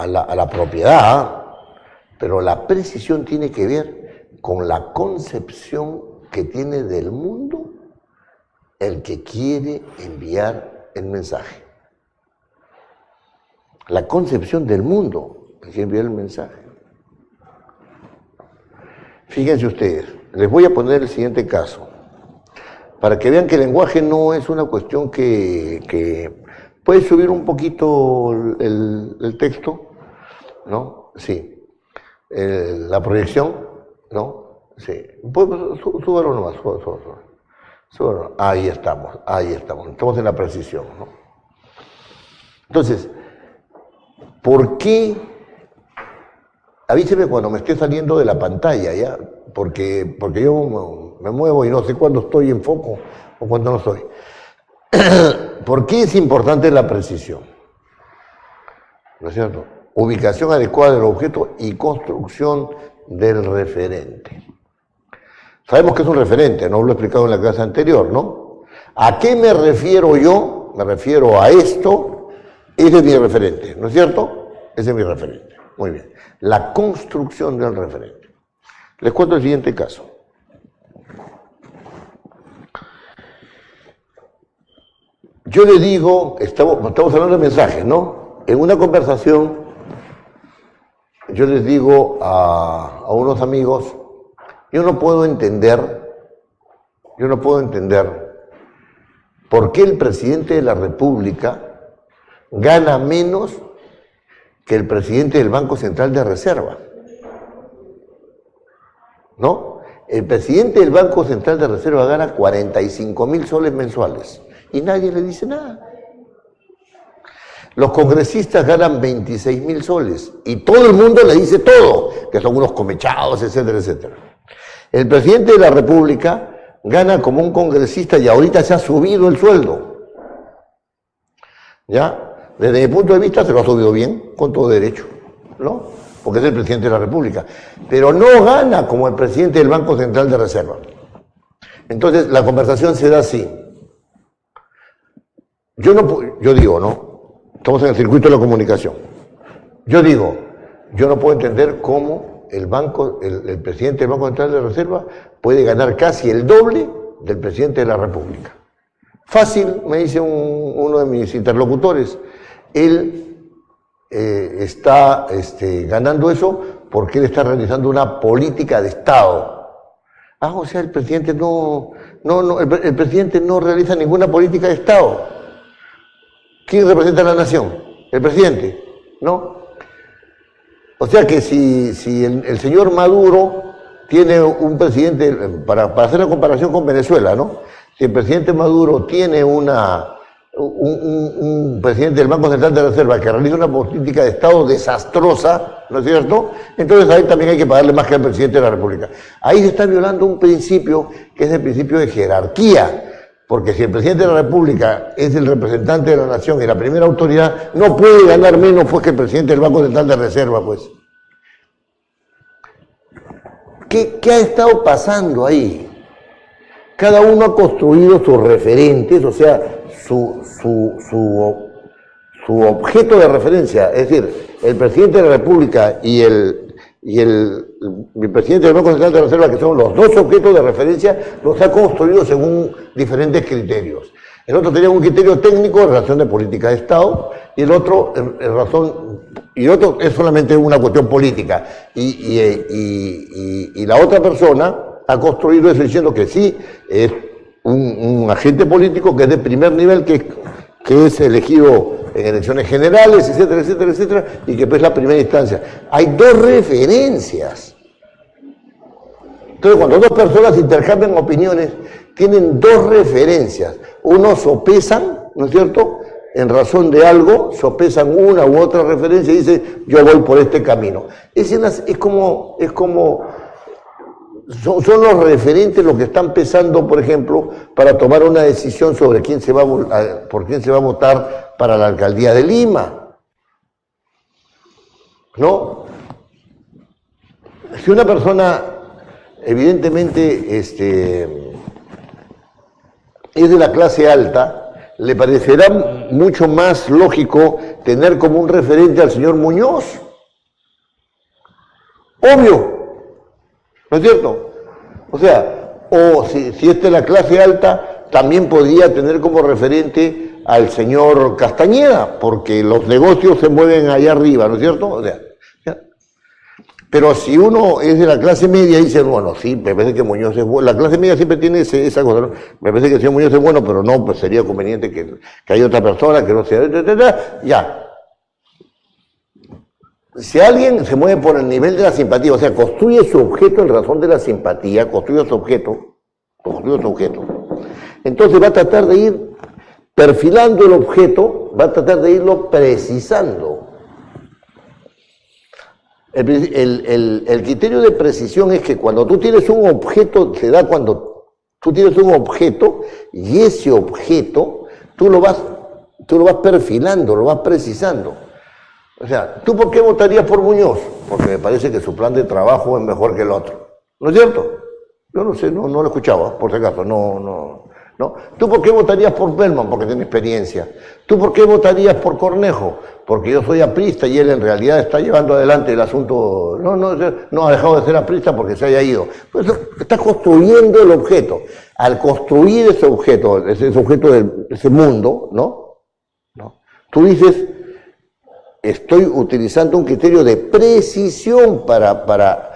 la propiedad, pero la precisión tiene que ver con la concepción que tiene del mundo el que quiere enviar el mensaje. La concepción del mundo que quiere enviar el mensaje. Fíjense ustedes, les voy a poner el siguiente caso, para que vean que el lenguaje no es una cuestión que puede subir un poquito el texto, ¿no? Sí. La proyección, ¿no? Sí. Pues, súbalo nomás, súbalo. Ahí estamos en la precisión, ¿no? Entonces, ¿por qué? Avíseme cuando me esté saliendo de la pantalla, ¿ya? Porque yo me muevo y no sé cuándo estoy en foco o cuándo no estoy. ¿Por qué es importante la precisión? ¿No es cierto? Ubicación adecuada del objeto y construcción del referente. Sabemos que es un referente, no lo he explicado en la clase anterior, ¿no? ¿A qué me refiero yo? Me refiero a esto, ese es mi referente, ¿no es cierto? Ese es mi referente. Muy bien. La construcción del referente. Les cuento el siguiente caso. Yo le digo, estamos hablando de mensajes, ¿no? En una conversación, yo les digo a unos amigos, yo no puedo entender por qué el presidente de la República gana menos que el presidente del Banco Central de Reserva. ¿No? El presidente del Banco Central de Reserva gana 45.000 soles mensuales y nadie le dice nada. Los congresistas ganan 26.000 soles y todo el mundo le dice todo, que son unos comechados, etcétera, etcétera. El presidente de la República gana como un congresista y ahorita se ha subido el sueldo. ¿Ya? Desde mi punto de vista se lo ha subido bien, con todo derecho, ¿no? Porque es el presidente de la República. Pero no gana como el presidente del Banco Central de Reserva. Entonces la conversación se da así. Yo digo, ¿no? Estamos en el circuito de la comunicación. Yo digo, yo no puedo entender cómo el presidente del Banco Central de Reserva puede ganar casi el doble del presidente de la República. Fácil, me dice uno de mis interlocutores. Él está ganando eso porque él está realizando una política de Estado. O sea, el presidente el presidente no realiza ninguna política de Estado. ¿Quién representa a la nación? El presidente, ¿no? O sea que si el señor Maduro tiene un presidente, para hacer la comparación con Venezuela, ¿no? Si el presidente Maduro tiene un presidente del Banco Central de Reserva que realiza una política de Estado desastrosa, ¿no es cierto? Entonces ahí también hay que pagarle más que al presidente de la República. Ahí se está violando un principio que es el principio de jerarquía. Porque si el presidente de la República es el representante de la nación y la primera autoridad, no puede ganar menos pues, que el presidente del Banco Central de Reserva, pues. ¿Qué ha estado pasando ahí? Cada uno ha construido sus referentes, o sea, su objeto de referencia. Es decir, el presidente de la República y el presidente del Banco Central de Reserva, que son los dos objetos de referencia, los ha construido según diferentes criterios. El otro tenía un criterio técnico en relación de política de Estado y el otro es solamente una cuestión política. Y la otra persona ha construido eso diciendo que sí, es un agente político que es de primer nivel, que es elegido en elecciones generales, etcétera, etcétera, etcétera, y que pues es la primera instancia. Hay dos referencias. Entonces, cuando dos personas intercambian opiniones, tienen dos referencias. Unos sopesan, ¿no es cierto?, en razón de algo, sopesan una u otra referencia y dicen, yo voy por este camino. Son los referentes los que están pesando, por ejemplo, para tomar una decisión sobre por quién se va a votar para la alcaldía de Lima. ¿No? Si una persona, evidentemente, es de la clase alta, le parecerá mucho más lógico tener como un referente al señor Muñoz. Obvio. ¿No es cierto? O sea, si es de la clase alta, también podría tener como referente al señor Castañeda, porque los negocios se mueven allá arriba, ¿no es cierto? O sea, ¿ya? Pero si uno es de la clase media y dice, bueno, sí, me parece que Muñoz es bueno. La clase media siempre tiene esa cosa, ¿no? Me parece que el señor Muñoz es bueno, pero no, pues sería conveniente que haya otra persona que no sea... Ya. Si alguien se mueve por el nivel de la simpatía, o sea, construye su objeto en razón de la simpatía, construye su objeto, entonces va a tratar de ir perfilando el objeto, va a tratar de irlo precisando. El criterio de precisión es que cuando tú tienes un objeto, se da cuando tú tienes un objeto y ese objeto tú lo vas perfilando, lo vas precisando. O sea, ¿tú por qué votarías por Muñoz? Porque me parece que su plan de trabajo es mejor que el otro. ¿No es cierto? Yo no sé, no lo escuchaba, por si acaso, no. ¿Tú por qué votarías por Bellman? Porque tiene experiencia. ¿Tú por qué votarías por Cornejo? Porque yo soy aprista y él en realidad está llevando adelante el asunto. No ha dejado de ser aprista porque se haya ido. Pues está construyendo el objeto. Al construir ese objeto de ese mundo, ¿no? Tú dices, estoy utilizando un criterio de precisión para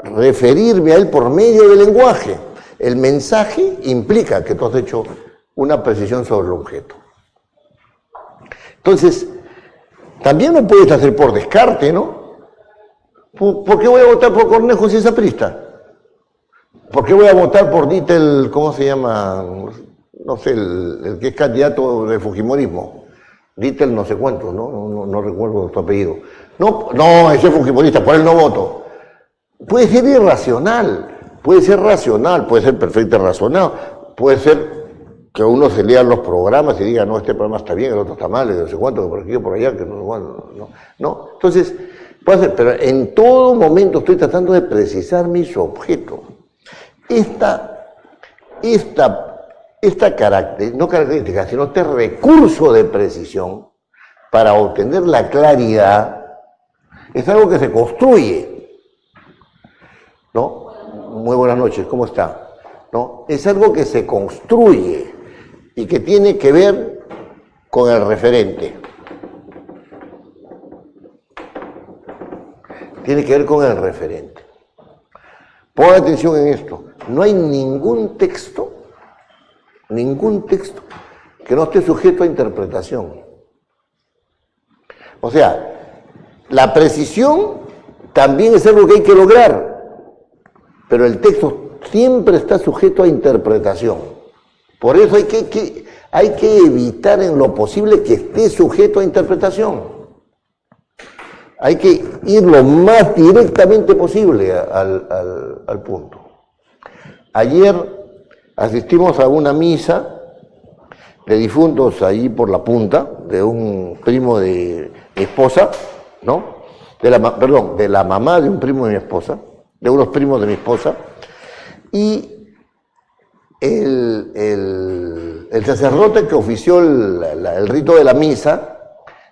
referirme a él por medio del lenguaje. El mensaje implica que tú has hecho una precisión sobre el objeto. Entonces, también lo puedes hacer por descarte, ¿no? ¿Por qué voy a votar por Cornejo si es aprista? ¿Por qué voy a votar por Dittel, ¿cómo se llama? No sé, el que es candidato de fujimorismo. Dittel no sé cuánto, no recuerdo su apellido. No, ese es fujimorista, por él no voto. Puede ser irracional. Puede ser racional, puede ser perfectamente razonado, puede ser que uno se lea los programas y diga, no, este programa está bien, el otro está mal, no sé cuánto, que por aquí o por allá, que no sé cuánto, no. Entonces, puede ser, pero en todo momento estoy tratando de precisar mis objetos. Esta no característica, sino este recurso de precisión para obtener la claridad es algo que se construye, ¿no? Muy buenas noches, ¿cómo está? ¿No? Es algo que se construye y que tiene que ver con el referente. Tiene que ver con el referente. Pon atención en esto. No hay ningún texto que no esté sujeto a interpretación. O sea, la precisión también es algo que hay que lograr. Pero el texto siempre está sujeto a interpretación. Por eso hay que evitar en lo posible que esté sujeto a interpretación. Hay que ir lo más directamente posible al punto. Ayer asistimos a una misa de difuntos ahí por la punta, de un primo de mi esposa, ¿no? De la mamá de un primo de mi esposa, de unos primos de mi esposa, y el sacerdote que ofició el rito de la misa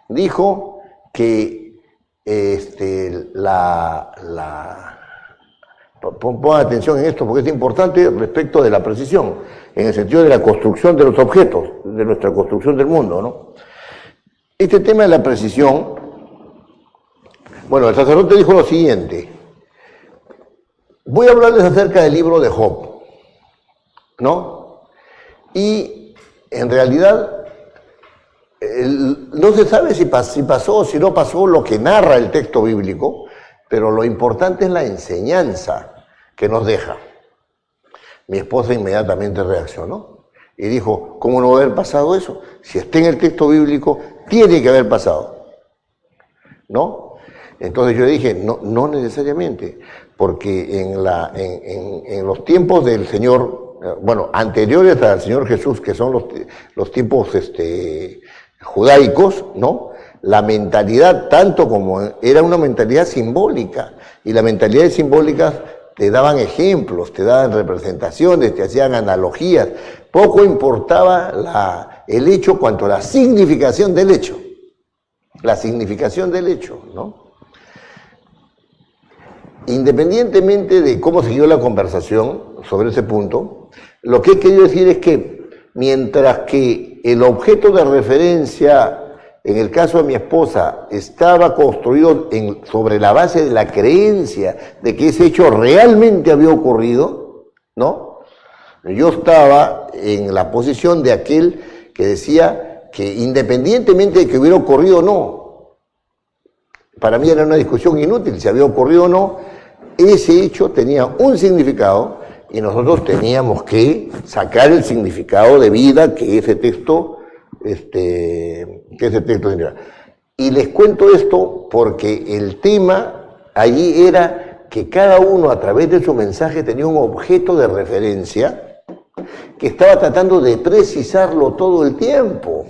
dijo que pon atención en esto porque es importante respecto de la precisión, en el sentido de la construcción de los objetos, de nuestra construcción del mundo, ¿no? Este tema de la precisión, bueno, el sacerdote dijo lo siguiente: voy a hablarles acerca del libro de Job, ¿no? Y en realidad no se sabe si pasó o si no pasó lo que narra el texto bíblico, pero lo importante es la enseñanza que nos deja. Mi esposa inmediatamente reaccionó Y dijo, ¿cómo no va a haber pasado eso? Si está en el texto bíblico, tiene que haber pasado, ¿no? Entonces yo dije, no, no necesariamente, porque en los tiempos del Señor, bueno, anteriores al Señor Jesús, que son los tiempos judaicos, ¿no? La mentalidad, tanto como era una mentalidad simbólica, y las mentalidades simbólicas te daban ejemplos, te daban representaciones, te hacían analogías, poco importaba el hecho cuanto a la significación del hecho, ¿no? Independientemente de cómo siguió la conversación sobre ese punto, lo que he querido decir es que mientras que el objeto de referencia, en el caso de mi esposa, estaba construido sobre la base de la creencia de que ese hecho realmente había ocurrido, ¿no? Yo estaba en la posición de aquel que decía que independientemente de que hubiera ocurrido o no, para mí era una discusión inútil si había ocurrido o no, ese hecho tenía un significado y nosotros teníamos que sacar el significado de vida que ese texto significa. Y les cuento esto porque el tema allí era que cada uno a través de su mensaje tenía un objeto de referencia que estaba tratando de precisarlo todo el tiempo.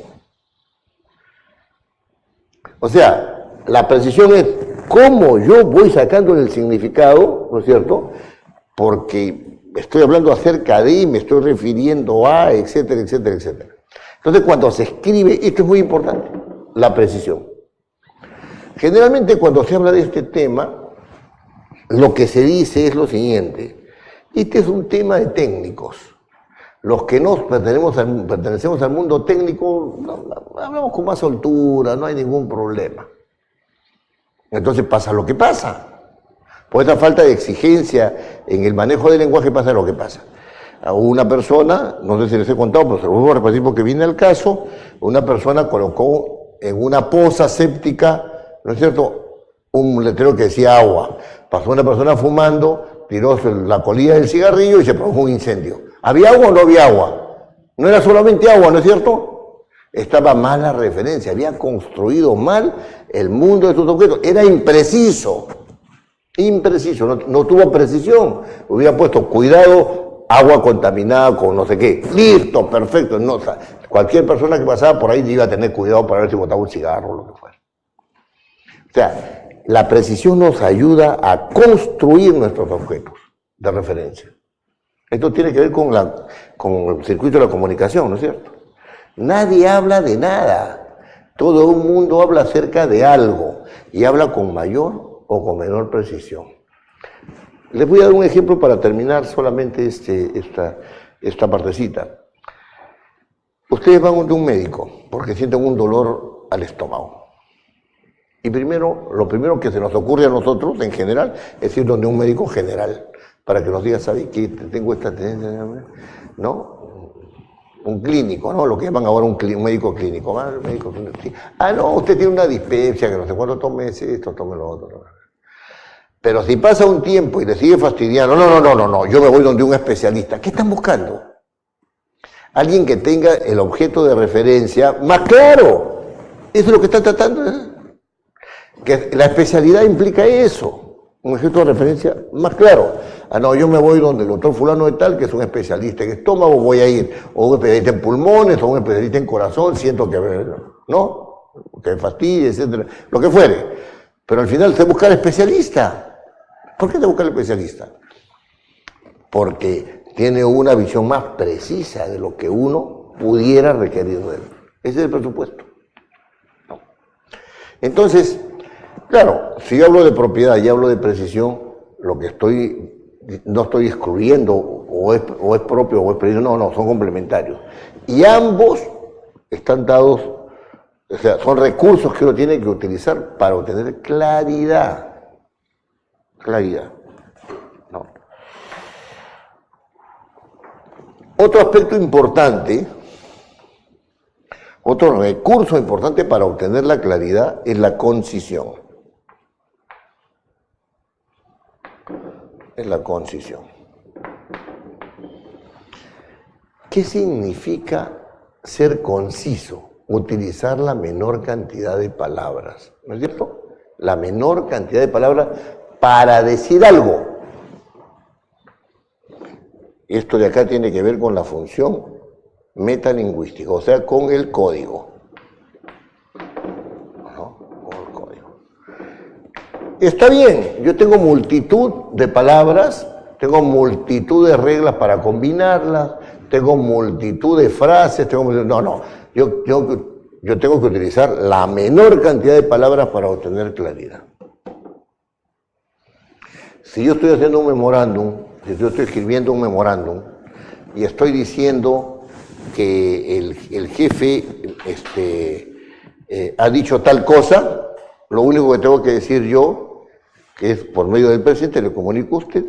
O sea, la precisión es cómo yo voy sacando el significado, ¿no es cierto? Porque estoy hablando acerca de, me estoy refiriendo a, etcétera, etcétera, etcétera. Entonces, cuando se escribe, esto es muy importante, la precisión. Generalmente, cuando se habla de este tema, lo que se dice es lo siguiente: este es un tema de técnicos. Los que nos pertenecemos al mundo técnico, hablamos con más soltura, no hay ningún problema. Entonces pasa lo que pasa. Por esta falta de exigencia en el manejo del lenguaje pasa lo que pasa. A una persona, no sé si les he contado, pero se lo voy a repetir porque viene al caso, una persona colocó en una poza séptica, ¿no es cierto?, un letrero que decía agua. Pasó una persona fumando, tiró la colilla del cigarrillo y se produjo un incendio. ¿Había agua o no había agua? No era solamente agua, ¿no es cierto? Estaba mal la referencia, había construido mal el mundo de estos objetos. Era impreciso, no tuvo precisión. Hubiera puesto cuidado, agua contaminada con no sé qué. Listo, perfecto. No, o sea, cualquier persona que pasaba por ahí iba a tener cuidado para ver si botaba un cigarro o lo que fuera. O sea, la precisión nos ayuda a construir nuestros objetos de referencia. Esto tiene que ver con el circuito de la comunicación, ¿no es cierto? Nadie habla de nada. Todo el mundo habla acerca de algo y habla con mayor o con menor precisión. Les voy a dar un ejemplo para terminar solamente esta partecita. Ustedes van donde un médico porque sienten un dolor al estómago. Y lo primero que se nos ocurre a nosotros, en general, es ir donde un médico general, para que nos diga, ¿sabes qué? Tengo esta tendencia, ¿no? Un clínico, ¿no? Lo que llaman ahora un médico clínico. Sí. No, usted tiene una dispepsia, que no sé cuánto, tome esto, tome lo otro. Pero si pasa un tiempo y le sigue fastidiando, no, yo me voy donde un especialista. ¿Qué están buscando? Alguien que tenga el objeto de referencia más claro. Eso es lo que están tratando, ¿eh? Que la especialidad implica eso. Un objeto de referencia más claro. No, yo me voy donde el doctor fulano de tal, que es un especialista en estómago, voy a ir, o un especialista en pulmones, o un especialista en corazón, siento que, ¿no? Que me fastidie, etcétera, lo que fuere. Pero al final se busca el especialista. ¿Por qué se busca el especialista? Porque tiene una visión más precisa de lo que uno pudiera requerir de él. Ese es el presupuesto. ¿No? Entonces, claro, si yo hablo de propiedad y hablo de precisión, lo que no estoy excluyendo o es propio o es preciso, no, son complementarios. Y ambos están dados, o sea, son recursos que uno tiene que utilizar para obtener claridad. Claridad. ¿No? Otro aspecto importante, otro recurso importante para obtener la claridad es la concisión. Es la concisión. ¿Qué significa ser conciso? Utilizar la menor cantidad de palabras, ¿no es cierto? La menor cantidad de palabras para decir algo. Esto de acá tiene que ver con la función metalingüística, o sea, con el código. ¿No? Con el código. Está bien, yo tengo multitud de palabras, tengo multitud de reglas para combinarlas, tengo multitud de frases, yo tengo que utilizar la menor cantidad de palabras para obtener claridad. Si yo estoy haciendo un memorándum, si yo estoy escribiendo un memorándum y estoy diciendo que el jefe ha dicho tal cosa, lo único que tengo que decir yo, que es por medio del presidente, le comunico a usted,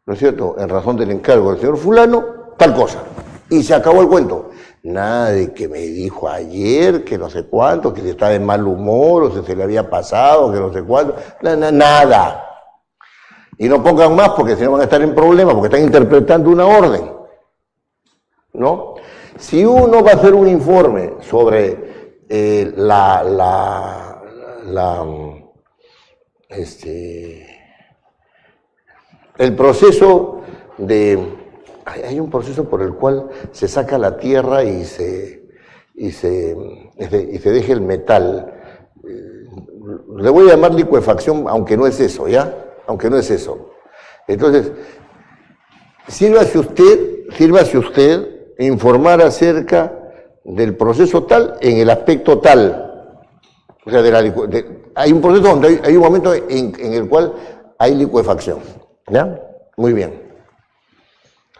¿no es cierto?, en razón del encargo del señor fulano, tal cosa. Y se acabó el cuento. Nada de que me dijo ayer, que no sé cuánto, que si estaba de mal humor, o si se le había pasado, que no sé cuánto. Nada. Y no pongan más porque si no van a estar en problemas, porque están interpretando una orden. ¿No? Si uno va a hacer un informe sobre el proceso de... Hay un proceso por el cual se saca la tierra y se deja el metal. Le voy a llamar licuefacción, aunque no es eso, ¿ya? Aunque no es eso. Entonces, sírvase usted informar acerca del proceso tal en el aspecto tal. O sea, hay un proceso donde hay un momento en el cual hay licuefacción. ¿Ya? Muy bien.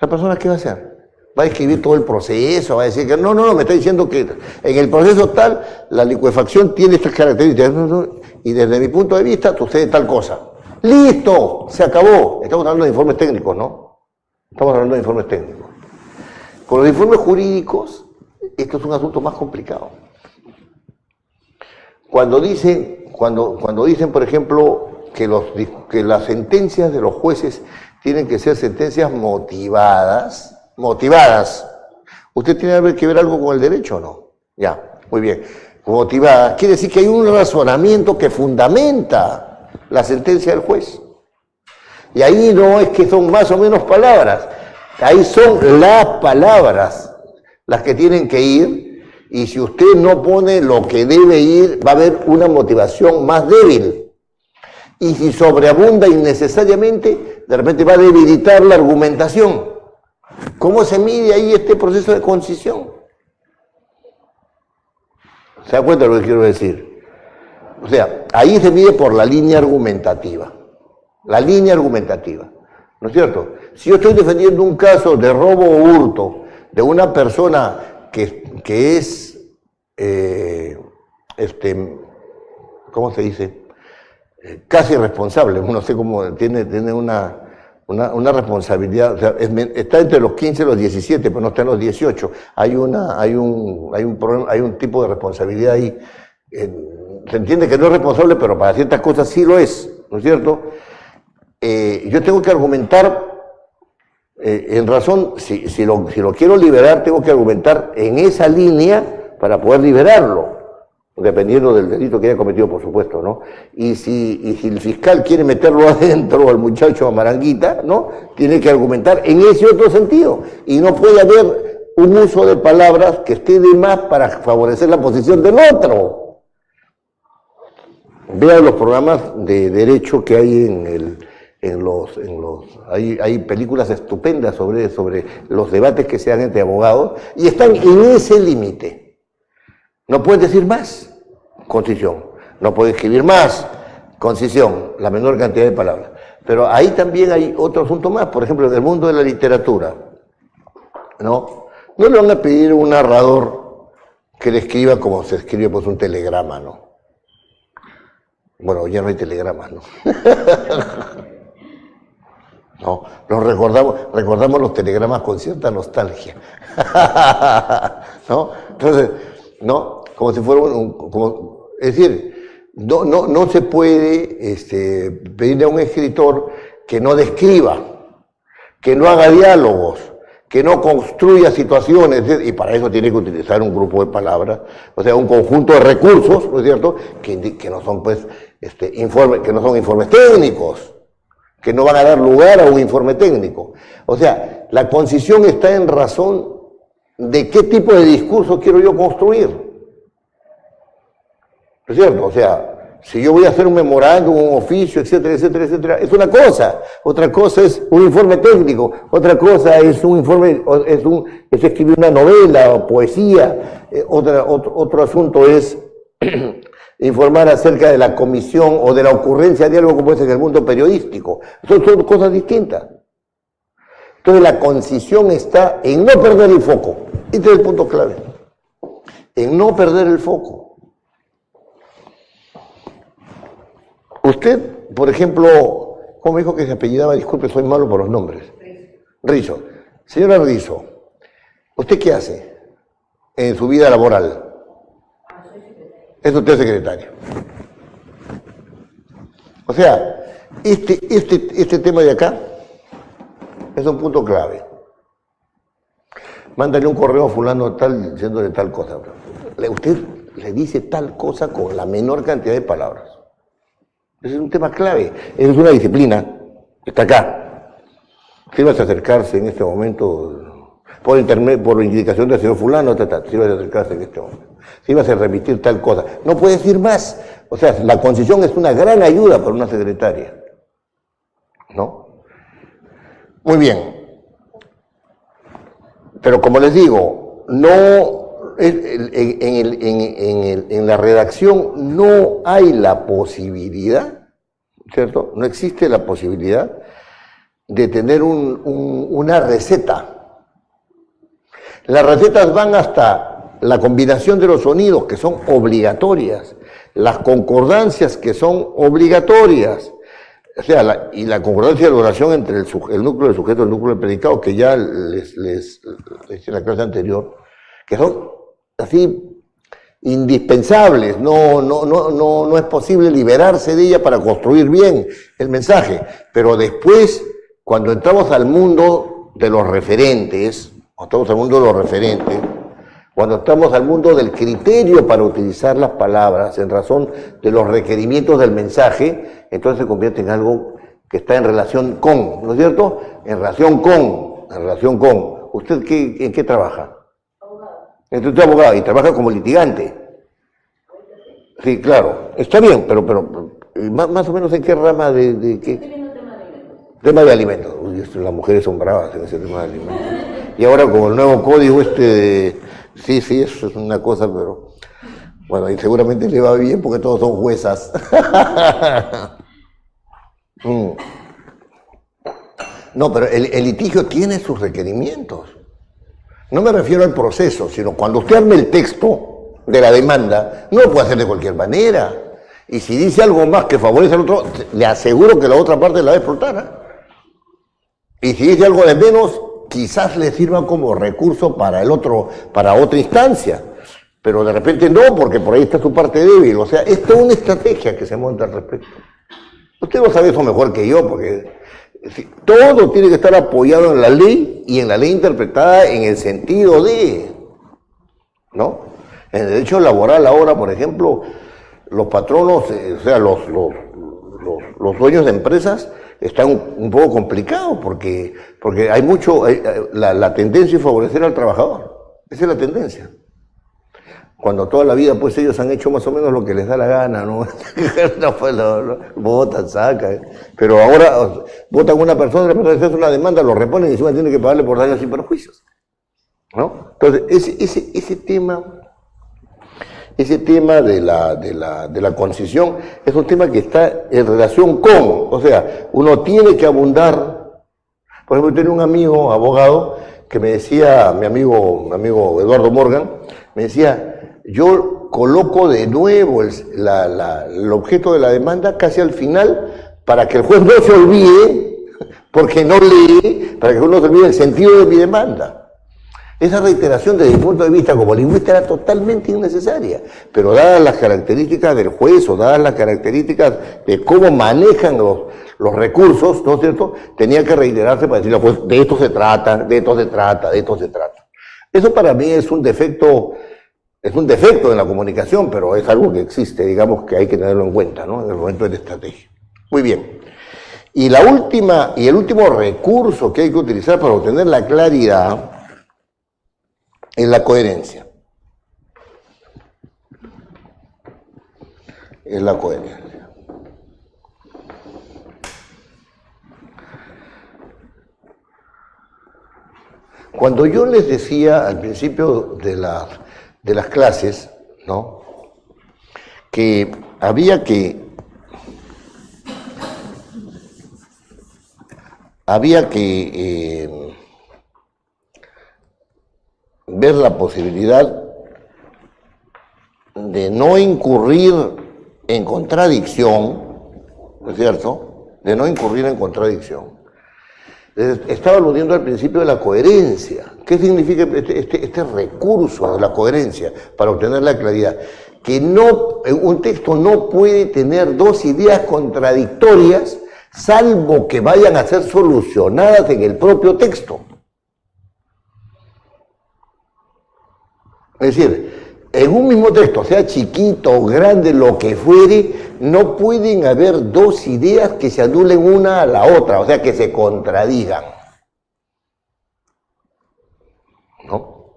¿La persona qué va a hacer? Va a escribir todo el proceso, va a decir que no, me está diciendo que en el proceso tal, la licuefacción tiene estas características, y desde mi punto de vista sucede tal cosa. ¡Listo! Se acabó. Estamos hablando de informes técnicos, ¿no? Estamos hablando de informes técnicos. Con los informes jurídicos, esto es un asunto más complicado. Cuando dicen, por ejemplo, que las sentencias de los jueces tienen que ser sentencias motivadas. ¿Usted tiene que ver algo con el derecho o no? Ya, muy bien. Motivadas. Quiere decir que hay un razonamiento que fundamenta la sentencia del juez. Y ahí no es que son más o menos palabras. Ahí son las palabras las que tienen que ir. Y si usted no pone lo que debe ir, va a haber una motivación más débil. Y si sobreabunda innecesariamente, de repente va a debilitar la argumentación. ¿Cómo se mide ahí este proceso de concisión? ¿Se da cuenta de lo que quiero decir? O sea, ahí se mide por la línea argumentativa. La línea argumentativa. ¿No es cierto? Si yo estoy defendiendo un caso de robo o hurto de una persona que es, ¿cómo se dice?, casi responsable, no sé cómo, tiene una responsabilidad, o sea, está entre los 15 y los 17, pero no está en los 18. Hay un tipo de responsabilidad ahí. Se entiende que no es responsable, pero para ciertas cosas sí lo es, ¿no es cierto? Yo tengo que argumentar en razón, si lo quiero liberar, tengo que argumentar en esa línea para poder liberarlo, dependiendo del delito que haya cometido, por supuesto, ¿no? Y si el fiscal quiere meterlo adentro al muchacho a Maranguita, ¿no?, tiene que argumentar en ese otro sentido. Y no puede haber un uso de palabras que esté de más para favorecer la posición del otro. Vean los programas de derecho que hay hay películas estupendas sobre los debates que se dan entre abogados, y están en ese límite. No puedes decir más, concisión. No puedes escribir más, concisión, la menor cantidad de palabras. Pero ahí también hay otro asunto más, por ejemplo, en el mundo de la literatura, ¿no? No le van a pedir a un narrador que le escriba como se escribe pues un telegrama, ¿no? Bueno, ya no hay telegramas, ¿no? No, nos recordamos los telegramas con cierta nostalgia. ¿No? Entonces, ¿no? Como si fuera es decir, no se puede pedirle a un escritor que no describa, que no haga diálogos, que no construya situaciones, y para eso tiene que utilizar un grupo de palabras, o sea, un conjunto de recursos, ¿no es cierto?, que no son, pues, que no son informes técnicos, que no van a dar lugar a un informe técnico. O sea, la concisión está en razón de qué tipo de discurso quiero yo construir. ¿No es cierto? O sea, si yo voy a hacer un memorándum, un oficio, etcétera, etcétera, etcétera, es una cosa. Otra cosa es un informe técnico. Otra cosa es un informe, es escribir una novela o poesía. Otro asunto es informar acerca de la comisión o de la ocurrencia de algo como es en el mundo periodístico. Son cosas distintas. Entonces la concisión está en no perder el foco. Este es el punto clave. En no perder el foco. Usted, por ejemplo, ¿cómo me dijo que se apellidaba? Disculpe, soy malo por los nombres. Rizo. Señora Rizo, ¿usted qué hace en su vida laboral? Es usted secretario. O sea, este tema de acá es un punto clave. Mándale un correo a fulano tal diciéndole tal cosa. Usted le dice tal cosa con la menor cantidad de palabras. Ese es un tema clave. Esa es una disciplina que está acá. Si vas a acercarse en este momento, por internet, por indicación del señor fulano, si vas a acercarse en este momento. Si vas a remitir tal cosa. No puede decir más. O sea, la concisión es una gran ayuda para una secretaria. ¿No? Muy bien. Pero como les digo, no en la redacción no hay la posibilidad, ¿cierto? No existe la posibilidad de tener una receta. Las recetas van hasta la combinación de los sonidos, que son obligatorias, las concordancias, que son obligatorias, o sea, y la concordancia de la oración entre el núcleo del sujeto y el núcleo del predicado, que ya les hice en la clase anterior, que son así indispensables, no es posible liberarse de ella para construir bien el mensaje. Pero después, cuando entramos al mundo de los referentes, cuando estamos al mundo del criterio para utilizar las palabras en razón de los requerimientos del mensaje, entonces se convierte en algo que está en relación con, ¿no es cierto? En relación con. ¿Usted en qué trabaja? Usted es abogado y trabaja como litigante. Sí, claro. Está bien, pero más o menos en qué rama de qué. Tema de alimentos. Uy, las mujeres son bravas en ese tema de alimentos. Y ahora con el nuevo código sí, eso es una cosa, pero bueno, y seguramente le va bien porque todos son juezas. No, pero el litigio tiene sus requerimientos. No me refiero al proceso, sino cuando usted arme el texto de la demanda, no lo puede hacer de cualquier manera. Y si dice algo más que favorece al otro, le aseguro que la otra parte la va a explotar. Y si dice algo de menos, quizás le sirva como recurso para para otra instancia. Pero de repente no, porque por ahí está su parte débil. O sea, es toda una estrategia que se monta al respecto. Usted lo sabe eso mejor que yo, porque todo tiene que estar apoyado en la ley y en la ley interpretada en el sentido de, ¿no? En el derecho laboral ahora, por ejemplo, los patronos, o sea, los dueños de empresas están un poco complicados porque hay mucho, la tendencia es favorecer al trabajador. Esa es la tendencia. Cuando toda la vida, pues ellos han hecho más o menos lo que les da la gana, ¿no? Votan, sacan. Pero ahora votan una persona, la persona hace una demanda, lo reponen y encima tiene que pagarle por daños y perjuicios, ¿no? Entonces, ese tema de la concisión es un tema que está en relación con, o sea, uno tiene que abundar. Por ejemplo, tenía un amigo abogado que me decía, mi amigo Eduardo Morgan, me decía, yo coloco de nuevo el objeto de la demanda casi al final para que el juez no se olvide, porque no lee, para que el juez no se olvide el sentido de mi demanda. Esa reiteración desde mi punto de vista como lingüista era totalmente innecesaria, pero dadas las características del juez o dadas las características de cómo manejan los recursos, ¿no es cierto?, tenía que reiterarse para decirle al juez, de esto se trata, de esto se trata, de esto se trata. Eso para mí es un defecto en la comunicación, pero es algo que existe, digamos que hay que tenerlo en cuenta, ¿no?, en el momento de la estrategia. Muy bien. Y el último recurso que hay que utilizar para obtener la claridad es la coherencia. Es la coherencia. Cuando yo les decía al principio de las clases, ¿no?, que había que ver la posibilidad de no incurrir en contradicción, ¿no es cierto?, de no incurrir en contradicción. Estaba aludiendo al principio de la coherencia. ¿Qué significa este recurso de la coherencia para obtener la claridad? Que un texto no puede tener dos ideas contradictorias, salvo que vayan a ser solucionadas en el propio texto. Es decir, en un mismo texto, sea chiquito o grande, lo que fuere, no pueden haber dos ideas que se anulen una a la otra, o sea, que se contradigan. ¿No?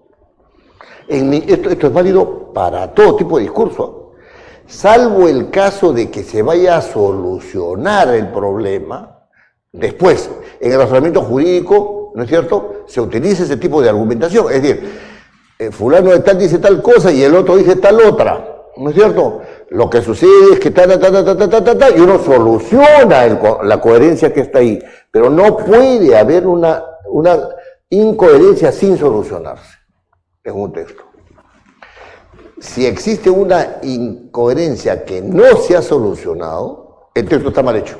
Esto es válido para todo tipo de discurso, salvo el caso de que se vaya a solucionar el problema. Después, en el razonamiento jurídico, ¿no es cierto?, se utiliza ese tipo de argumentación, es decir, fulano de tal dice tal cosa y el otro dice tal otra, ¿no es cierto? Lo que sucede es que y uno soluciona la coherencia que está ahí, pero no puede haber una incoherencia sin solucionarse en un texto. Si existe una incoherencia que no se ha solucionado, el texto está mal hecho.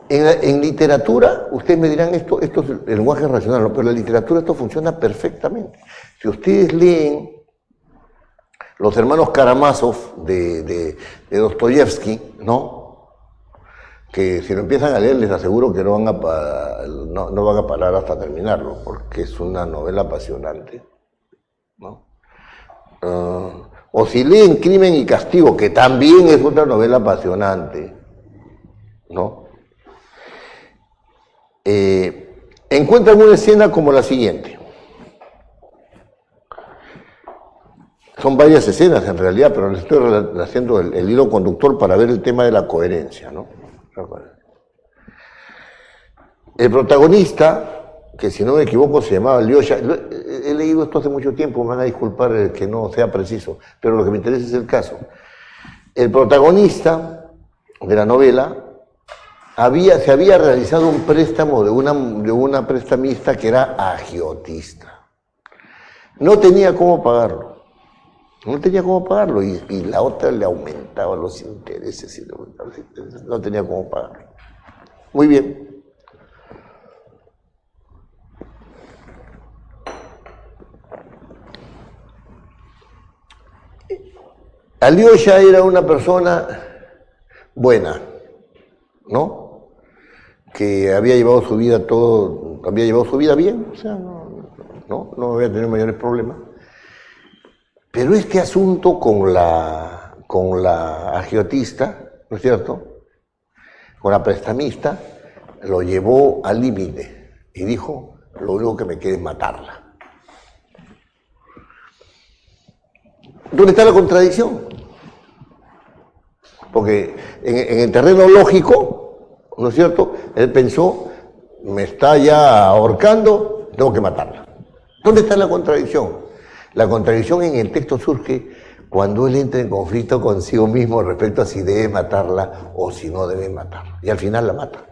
En literatura, ustedes me dirán, esto es el lenguaje racional, ¿no?, pero en la literatura esto funciona perfectamente. Si ustedes leen Los hermanos Karamazov de Dostoyevsky, ¿no?, que si lo empiezan a leer les aseguro que no van a parar hasta terminarlo, porque es una novela apasionante, ¿no? O si leen Crimen y Castigo, que también es otra novela apasionante, ¿no?, encuentran una escena como la siguiente. Son varias escenas en realidad, pero les estoy haciendo el hilo conductor para ver el tema de la coherencia, ¿no? El protagonista, que si no me equivoco se llamaba Alyosha, he leído esto hace mucho tiempo, me van a disculpar que no sea preciso, pero lo que me interesa es el caso. El protagonista de la novela se había realizado un préstamo de una prestamista que era agiotista. No tenía cómo pagarlo. Y la otra le aumentaba los intereses y no tenía cómo pagarlo. Muy bien. Alyosha era una persona buena, ¿no?, que había llevado su vida bien, o sea, no había tenido mayores problemas. Pero este asunto con la agiotista, ¿no es cierto?, con la prestamista, lo llevó al límite y dijo, lo único que me queda es matarla. ¿Dónde está la contradicción? Porque en el terreno lógico, ¿no es cierto?, él pensó, me está ya ahorcando, tengo que matarla. ¿Dónde está la contradicción? La contradicción en el texto surge cuando él entra en conflicto consigo mismo respecto a si debe matarla o si no debe matarla. Y al final la mata.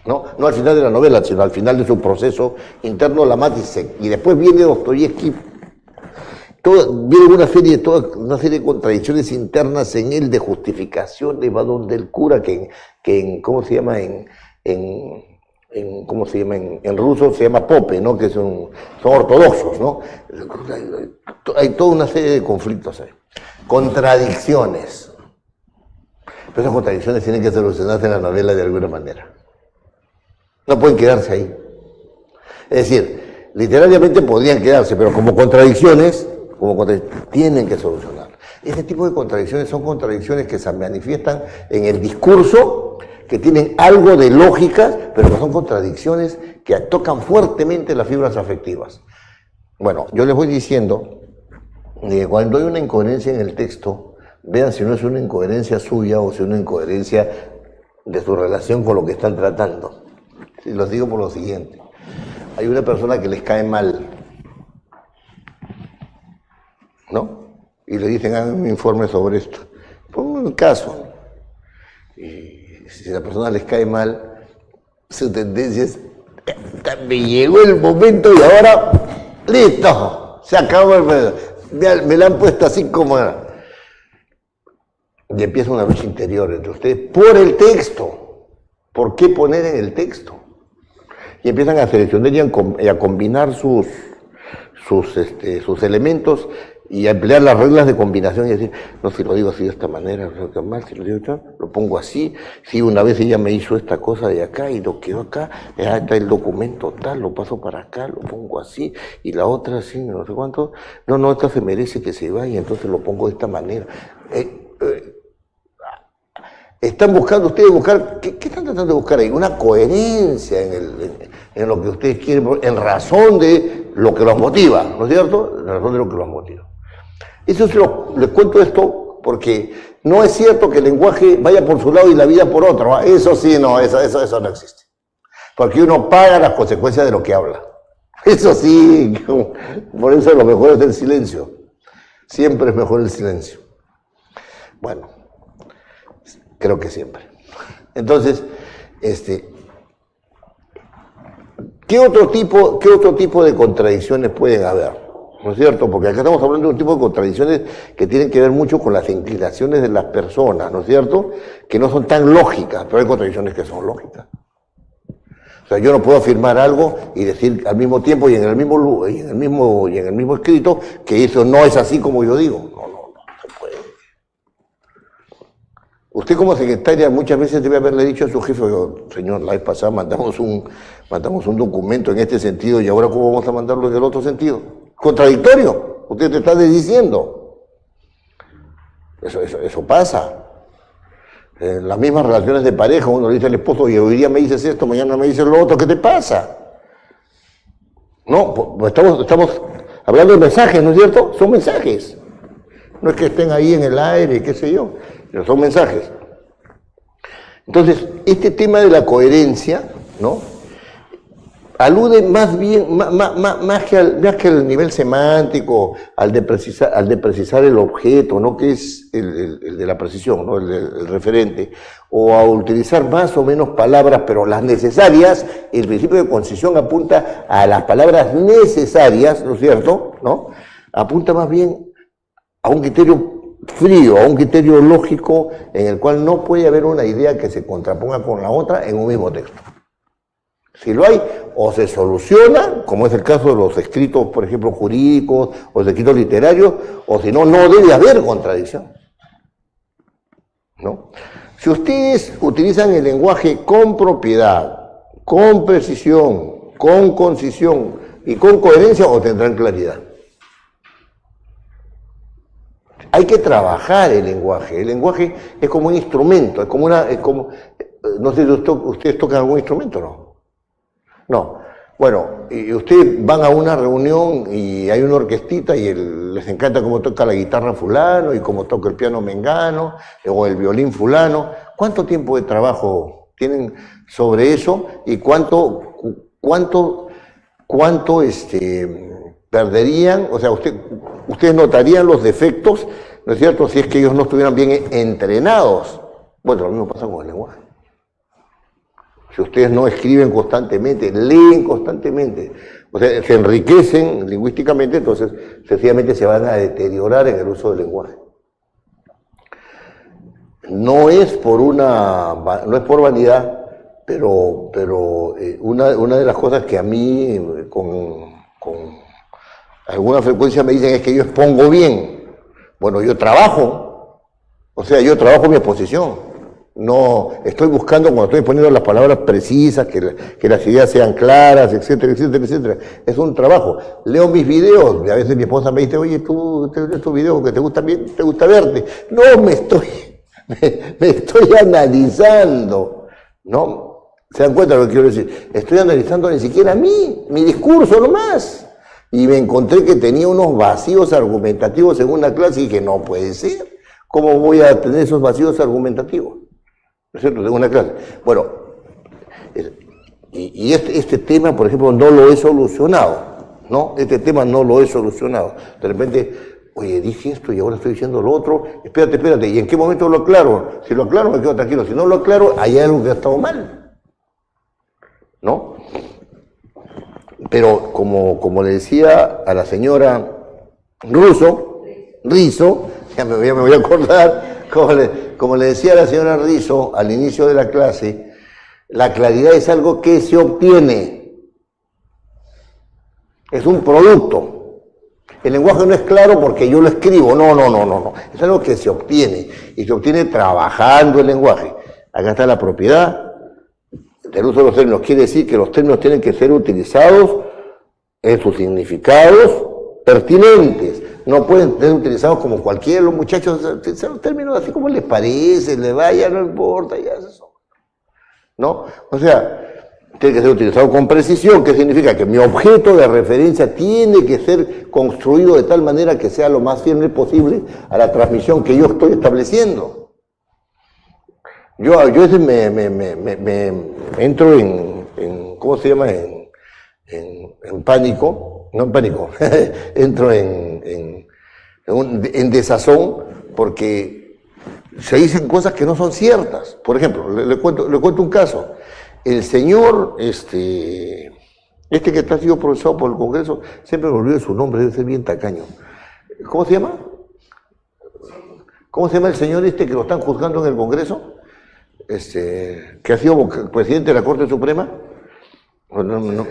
No al final de la novela, sino al final de su proceso interno la mata y después viene Dostoyevsky. Viene una serie de contradicciones internas en él, de justificaciones, va donde el cura, que ¿cómo se llama?, en ¿cómo se llama? En ruso se llama pope, ¿no? Que son ortodoxos, ¿no? Hay toda una serie de conflictos ahí. Contradicciones. Pero esas contradicciones tienen que solucionarse en la novela de alguna manera. No pueden quedarse ahí. Es decir, literariamente podrían quedarse, pero como contradicciones, tienen que solucionar. Ese tipo de contradicciones son contradicciones que se manifiestan en el discurso, que tienen algo de lógica, pero que son contradicciones que tocan fuertemente las fibras afectivas. Bueno, yo les voy diciendo que cuando hay una incoherencia en el texto, vean si no es una incoherencia suya o si es una incoherencia de su relación con lo que están tratando. Y los digo por lo siguiente. Hay una persona que les cae mal, ¿no? Y le dicen, hagan un informe sobre esto. Pongan un caso. Y si la persona les cae mal, su tendencia es, me llegó el momento y ahora, listo, se acabó el pedo. Me la han puesto así como era. Y empieza una lucha interior entre ustedes por el texto. ¿Por qué poner en el texto? Y empiezan a seleccionar y a combinar sus elementos y a emplear las reglas de combinación y decir, no, si lo digo así de esta manera, no mal, si lo digo yo, lo pongo así, si una vez ella me hizo esta cosa de acá y lo quedó acá, ya está el documento tal, lo paso para acá, lo pongo así, y la otra así, no sé cuánto, no, esta se merece que se vaya, entonces lo pongo de esta manera. Están buscando ustedes ¿qué están tratando de buscar ahí? Una coherencia en lo que ustedes quieren, en razón de lo que los motiva, ¿no es cierto? En razón de lo que los motiva. Eso les cuento esto porque no es cierto que el lenguaje vaya por su lado y la vida por otro, ¿no? Eso sí, no, eso no existe. Porque uno paga las consecuencias de lo que habla. Eso sí, por eso lo mejor es el silencio. Siempre es mejor el silencio. Bueno, creo que siempre. Entonces, ¿qué otro tipo de contradicciones pueden haber? ¿No es cierto? Porque acá estamos hablando de un tipo de contradicciones que tienen que ver mucho con las inclinaciones de las personas, ¿no es cierto? Que no son tan lógicas, pero hay contradicciones que son lógicas. O sea, yo no puedo afirmar algo y decir al mismo tiempo y en el mismo escrito que eso no es así como yo digo. No se puede. Usted como secretaria muchas veces debe haberle dicho a su jefe, señor, la vez pasada mandamos un documento en este sentido y ahora ¿cómo vamos a mandarlo en el otro sentido? Contradictorio, usted te está diciendo. Eso pasa. En las mismas relaciones de pareja, uno le dice al esposo, y hoy día me dices esto, mañana me dices lo otro, ¿qué te pasa? No, estamos hablando de mensajes, ¿no es cierto? Son mensajes. No es que estén ahí en el aire, qué sé yo, pero son mensajes. Entonces, este tema de la coherencia, ¿no? Alude más que al nivel semántico, al de precisar el objeto, ¿no? Que es el de la precisión, ¿no? El referente, o a utilizar más o menos palabras, pero las necesarias. El principio de concisión apunta a las palabras necesarias, ¿no es cierto? ¿No? Apunta más bien a un criterio frío, a un criterio lógico, en el cual no puede haber una idea que se contraponga con la otra en un mismo texto. Si lo hay, o se soluciona, como es el caso de los escritos, por ejemplo, jurídicos, o los escritos literarios, o si no, no debe haber contradicción, ¿no? Si ustedes utilizan el lenguaje con propiedad, con precisión, con concisión y con coherencia, obtendrán claridad. Hay que trabajar el lenguaje. El lenguaje es como un instrumento, no sé si ustedes tocan algún instrumento o no. No. Bueno, y ustedes van a una reunión y hay una orquestita y les encanta cómo toca la guitarra fulano y cómo toca el piano mengano o el violín fulano. ¿Cuánto tiempo de trabajo tienen sobre eso y cuánto perderían? O sea, ustedes notarían los defectos, ¿no es cierto?, si es que ellos no estuvieran bien entrenados. Bueno, lo mismo pasa con el lenguaje. Si ustedes no escriben constantemente, leen constantemente, o sea, se enriquecen lingüísticamente, entonces sencillamente se van a deteriorar en el uso del lenguaje. No es por vanidad, una de las cosas que a mí con alguna frecuencia me dicen es que yo expongo bien. Bueno, yo trabajo, o sea, yo trabajo mi exposición. No estoy buscando, cuando estoy poniendo las palabras precisas, que las ideas sean claras, etcétera, etcétera, etcétera. Es un trabajo. Leo mis videos, y a veces mi esposa me dice, oye, tú estos videos que te gustan bien, te gusta verte. No, me estoy analizando, ¿no? ¿Se dan cuenta de lo que quiero decir? Estoy analizando ni siquiera mi discurso nomás. Y me encontré que tenía unos vacíos argumentativos en una clase y dije, no puede ser. ¿Cómo voy a tener esos vacíos argumentativos? ¿No es cierto? Tengo una clase. Bueno, y este tema, por ejemplo, no lo he solucionado, ¿no? Este tema no lo he solucionado. De repente, oye, dije esto y ahora estoy diciendo lo otro. Espérate, ¿y en qué momento lo aclaro? Si lo aclaro, me quedo tranquilo. Si no lo aclaro, hay algo que ha estado mal, ¿no? Pero como le decía a la señora Rizo, ya me voy a acordar, como le decía a la señora Rizo al inicio de la clase, la claridad es algo que se obtiene, es un producto. El lenguaje no es claro porque yo lo escribo, no, es algo que se obtiene, y se obtiene trabajando el lenguaje. Acá está la propiedad del uso de los términos, quiere decir que los términos tienen que ser utilizados en sus significados pertinentes. No pueden ser utilizados como cualquiera, los muchachos utilizan los términos así como les parece, les vaya, no importa, ya es eso. ¿No? O sea, tiene que ser utilizado con precisión, que significa que mi objeto de referencia tiene que ser construido de tal manera que sea lo más fiel posible a la transmisión que yo estoy estableciendo. Yo a veces me entro en ¿cómo se llama? En pánico, no en pánico, entro en desazón porque se dicen cosas que no son ciertas. Por ejemplo, le cuento un caso. El señor, que está siendo procesado por el Congreso, siempre me olvido su nombre, debe ser bien tacaño. ¿Cómo se llama? ¿Cómo se llama el señor que lo están juzgando en el Congreso? Que ha sido presidente de la Corte Suprema. No.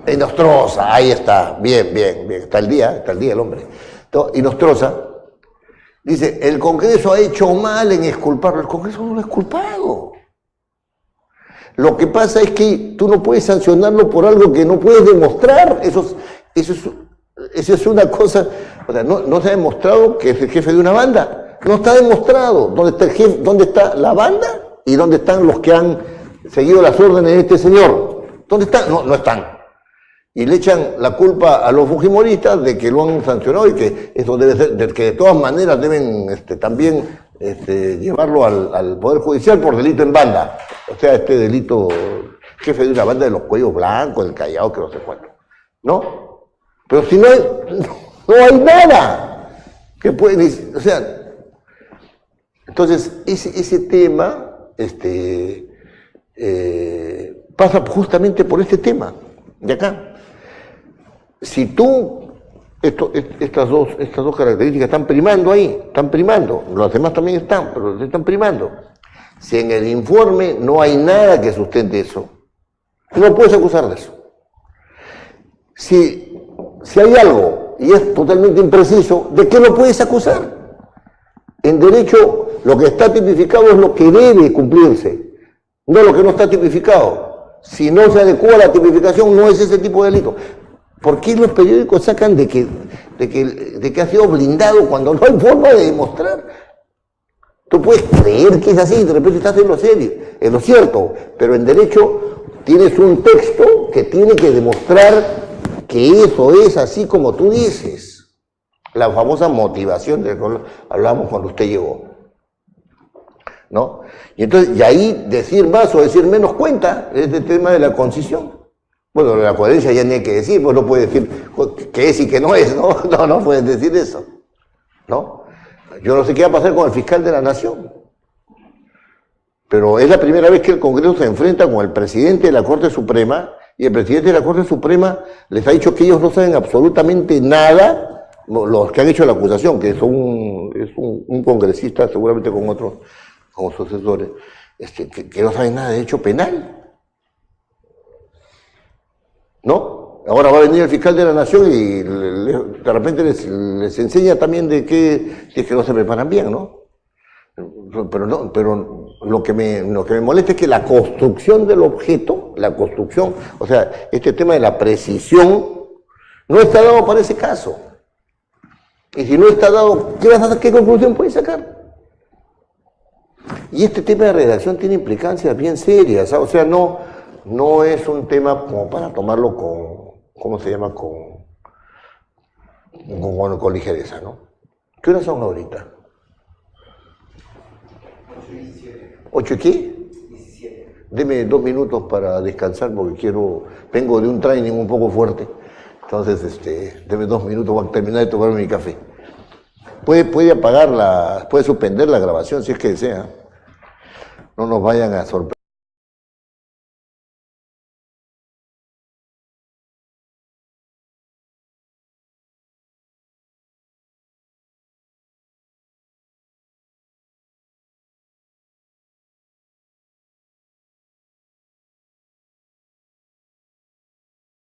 Inostroza, ahí está, bien, está el día el hombre. Inostroza dice, el Congreso ha hecho mal en exculparlo. El Congreso no lo ha exculpado. Lo que pasa es que tú no puedes sancionarlo por algo que no puedes demostrar. Eso es una cosa, o sea, no se ha demostrado que es el jefe de una banda. No está demostrado. ¿Dónde está el jefe? ¿Dónde está la banda? ¿Y dónde están los que han seguido las órdenes de este señor? ¿Dónde están? No están. Y le echan la culpa a los fujimoristas de que lo han sancionado y que eso debe ser, de que de todas maneras deben también llevarlo al Poder Judicial por delito en banda. O sea, este delito, jefe de una banda de los cuellos blancos, el Callao, que no sé cuánto. ¿No? Pero si no hay nada que puede, o sea, entonces ese tema pasa justamente por este tema de acá. Si tú, estas dos características están primando ahí, los demás también están, pero están primando. Si en el informe no hay nada que sustente eso, no puedes acusar de eso. Si hay algo y es totalmente impreciso, ¿de qué lo puedes acusar? En derecho, lo que está tipificado es lo que debe cumplirse, no lo que no está tipificado. Si no se adecua a la tipificación, no es ese tipo de delito. ¿Por qué los periódicos sacan de que ha sido blindado cuando no hay forma de demostrar? Tú puedes creer que es así, de repente estás en lo serio, en lo cierto, pero en derecho tienes un texto que tiene que demostrar que eso es así como tú dices. La famosa motivación de la que hablamos cuando usted llegó, ¿no? Y ahí decir más o decir menos cuenta es el tema de la concisión. Bueno, la coherencia ya ni hay que decir, pues no puedes decir que es y que no es, ¿no? No puedes decir eso, ¿no? Yo no sé qué va a pasar con el fiscal de la Nación, pero es la primera vez que el Congreso se enfrenta con el presidente de la Corte Suprema y el presidente de la Corte Suprema les ha dicho que ellos no saben absolutamente nada, los que han hecho la acusación, que es un congresista seguramente con sus asesores, que no saben nada de derecho penal. ¿no? Ahora va a venir el fiscal de la Nación y de repente les enseña también de que es que no se preparan bien, ¿no? Pero lo que me molesta es que la construcción del objeto, o sea, este tema de la precisión, no está dado para ese caso. Y si no está dado, ¿qué conclusión puede sacar? Y este tema de redacción tiene implicancias bien serias, ¿sabes? O sea, no es un tema como para tomarlo ¿cómo se llama? Con ligereza, ¿no? ¿Qué horas son ahorita? 8 y qué? 17. Deme 2 minutos para descansar porque vengo de un training un poco fuerte. Entonces, deme 2 minutos, voy a terminar de tomarme mi café. Puede suspender la grabación si es que desea. No nos vayan a sorprender.